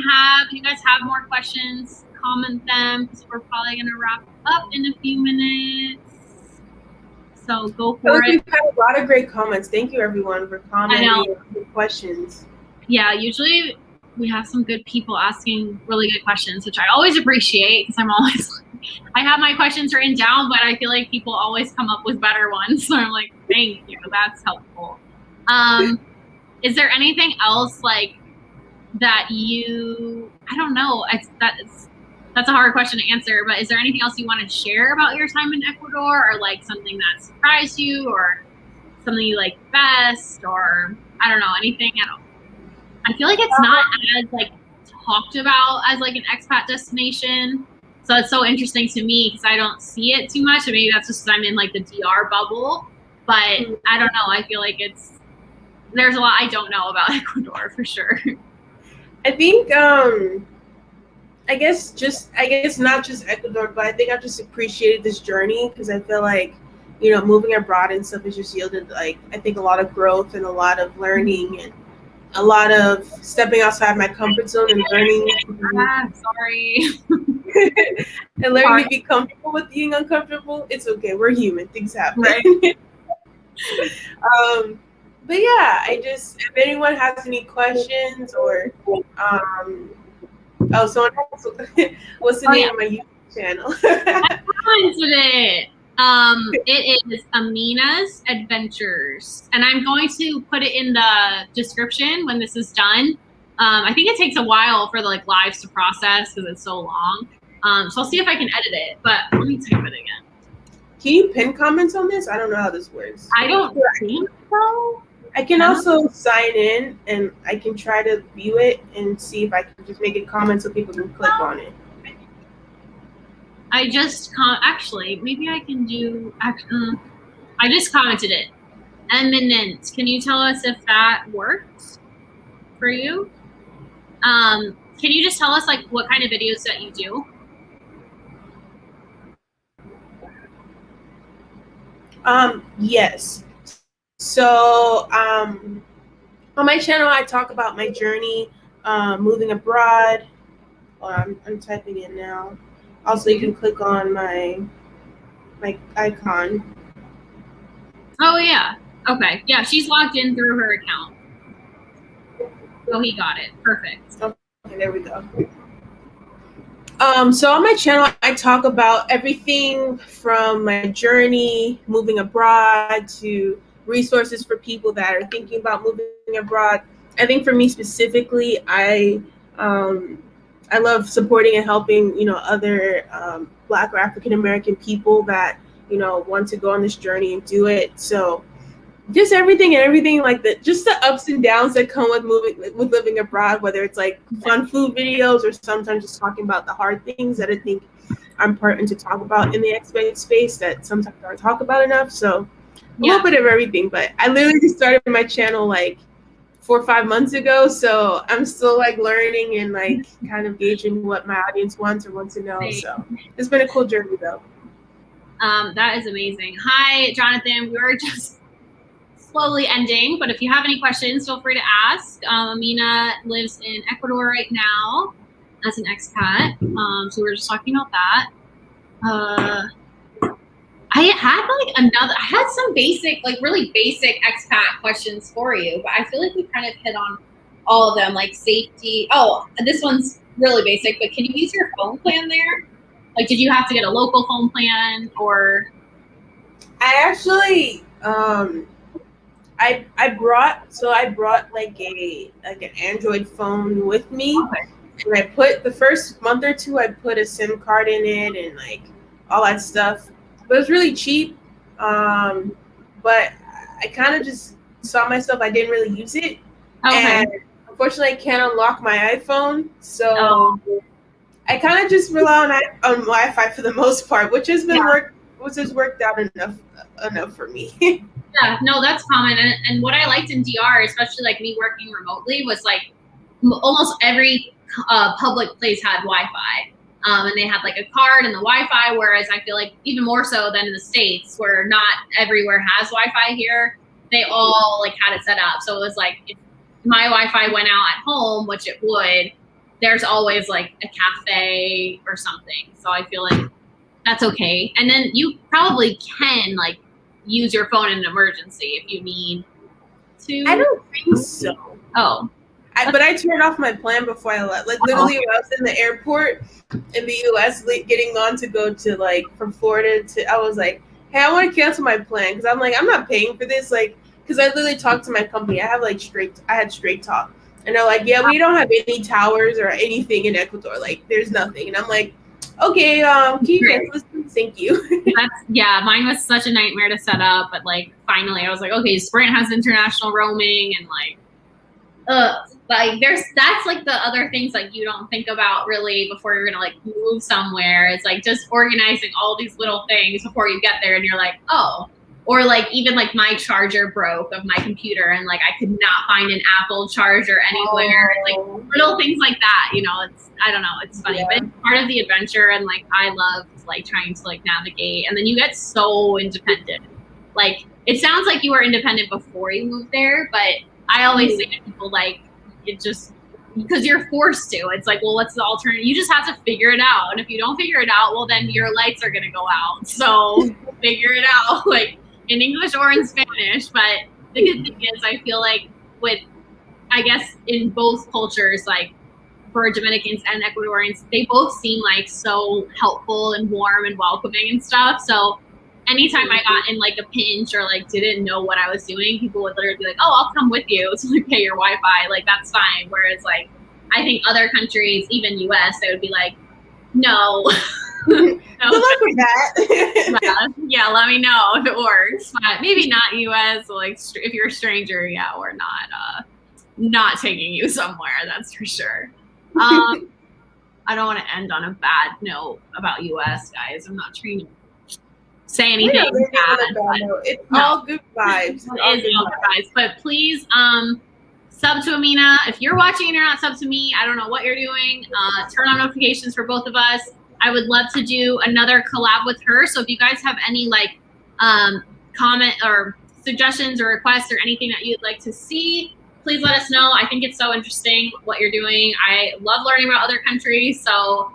you guys have more questions? Comment them, because we're probably going to wrap up in a few minutes. So go for it. We've had a lot of great comments. Thank you, everyone, for commenting and questions. Yeah, usually we have some good people asking really good questions, which I always appreciate because I have my questions written down, but I feel like people always come up with better ones. So I'm like, thank you. That's helpful. Is there anything else like that I don't know. That's a hard question to answer, but is there anything else you want to share about your time in Ecuador, or like something that surprised you, or something you like best, or I don't know, anything at all? I feel like it's not as like talked about as like an expat destination. So it's so interesting to me because I don't see it too much. And maybe that's just because I'm in like the DR bubble, but I don't know. I feel like there's a lot I don't know about Ecuador for sure. I think, I guess not just Ecuador, but I think I've just appreciated this journey because I feel like, you know, moving abroad and stuff has just yielded like, I think a lot of growth and a lot of learning and a lot of stepping outside my comfort zone and learning. And learning to be comfortable with being uncomfortable. It's okay. We're human. Things happen. Right. But yeah, if anyone has any questions or someone else, what's the name of my YouTube channel? I commented it. It is Aminah's Adventures, and I'm going to put it in the description when this is done. I think it takes a while for the like lives to process because it's so long. So I'll see if I can edit it, but let me type it again. Can you pin comments on this? I don't know how this works. I don't think so. I can also sign in and I can try to view it and see if I can just make a comment so people can click on it. I just actually, maybe I can do. I just commented it. Eminent. Can you tell us if that worked for you? Can you just tell us like what kind of videos that you do? Yes. So, on my channel, I talk about my journey moving abroad. Oh, I'm typing it now. Also, you can click on my icon. Oh yeah. Okay. Yeah, she's logged in through her account. Oh, he got it. Perfect. Okay, there we go. So on my channel, I talk about everything from my journey moving abroad to resources for people that are thinking about moving abroad. I think for me specifically, I love supporting and helping other Black or African American people that want to go on this journey and do it. So just everything like that, just the ups and downs that come with living abroad, whether it's like fun food videos or sometimes just talking about the hard things that I think are important to talk about in the expat space that sometimes aren't talked about enough. So a little bit of everything, but I literally just started my channel like 4 or 5 months ago, so I'm still like learning and like kind of gauging what my audience wants or wants to know. So it's been a cool journey though. That is amazing. Hi, Jonathan. We were just slowly ending, but if you have any questions, feel free to ask. Aminah lives in Ecuador right now as an expat. So we were just talking about that. I had some basic, like really basic expat questions for you, but I feel like we kind of hit on all of them, like safety. Oh, this one's really basic, but can you use your phone plan there? Like, did you have to get a local phone plan or? I actually, I brought like an Android phone with me, and I put the first month or two I put a SIM card in it and like all that stuff. But it was really cheap. But I kind of just saw myself. I didn't really use it, and unfortunately I can't unlock my iPhone, so I kind of just rely on Wi-Fi for the most part, which has worked out enough for me. Yeah, no, that's common. And what I liked in DR, especially like me working remotely, was like almost every public place had Wi-Fi. And they had like a card and the Wi-Fi, whereas I feel like even more so than in the States, where not everywhere has Wi-Fi here, they all like had it set up. So it was like if my Wi-Fi went out at home, which it would, there's always like a cafe or something. So I feel like that's okay. And then you probably can like use your phone in an emergency if you need to. I don't think so. Oh. But I turned off my plan before I left. Like literally when I was in the airport in the US getting on to go to like from Florida to, I was like, hey, I want to cancel my plan because I'm like, I'm not paying for this. Like, because I literally talked to my company. I had straight talk. And they're like, yeah, we don't have any towers or anything in Ecuador. Like there's nothing. And I'm like, okay, can you cancel this? Thank you. Yeah, mine was such a nightmare to set up, but like finally I was like, okay, Sprint has international roaming and like that's like the other things like you don't think about really before you're gonna like move somewhere. It's like just organizing all these little things before you get there and you're like, oh. Or like even like my charger broke of my computer and like I could not find an Apple charger anywhere. Like little things like that, you know, I don't know, it's funny. But it's part of the adventure and like I love like trying to like navigate and then you get so independent. Like it sounds like you were independent before you moved there, but I always say to people like it just because you're forced to. It's like, well, what's the alternative? You just have to figure it out. And if you don't figure it out, well then your lights are gonna go out. So figure it out. Like in English or in Spanish, but the good thing is I feel like with, I guess in both cultures, like for Dominicans and Ecuadorians, they both seem like so helpful and warm and welcoming and stuff. So anytime I got in like a pinch or like didn't know what I was doing, people would literally be like, oh, I'll come with you to like pay your Wi-Fi. Like that's fine. Whereas like, I think other countries, even US, they would be like, no. Good luck with that. Yeah, let me know if it works. But maybe not US. Like if you're a stranger, yeah, we're not taking you somewhere. That's for sure. I don't want to end on a bad note about US, guys. I'm not trying to say anything bad. It's all good vibes. It is all good vibes. But please, sub to Aminah. If you're watching and you're not sub to me, I don't know what you're doing. Turn on notifications for both of us. I would love to do another collab with her. So if you guys have any like comment or suggestions or requests or anything that you'd like to see, please let us know. I think it's so interesting what you're doing. I love learning about other countries. So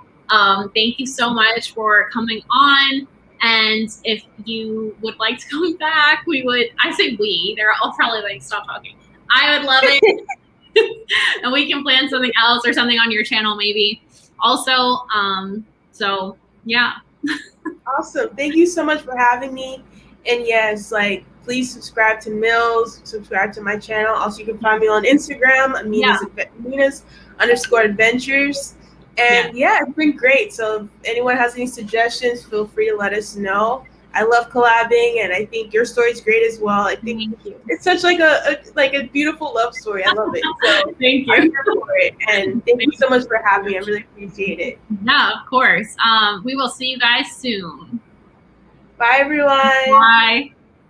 thank you so much for coming on. And if you would like to come back, I say we, they're all probably like, stop talking. I would love it. And we can plan something else or something on your channel maybe also. So yeah. Awesome. Thank you so much for having me. And yes, like, please subscribe to Mills, subscribe to my channel. Also, you can find me on Instagram, Aminah's_adventures. And yeah, it's been great. So if anyone has any suggestions, feel free to let us know. I love collabing, and I think your story is great as well. I think it's such like a beautiful love story. I love it. So thank you. I'm here for it. And thank you so much for having me. I really appreciate it. Yeah, of course. We will see you guys soon. Bye, everyone. Bye.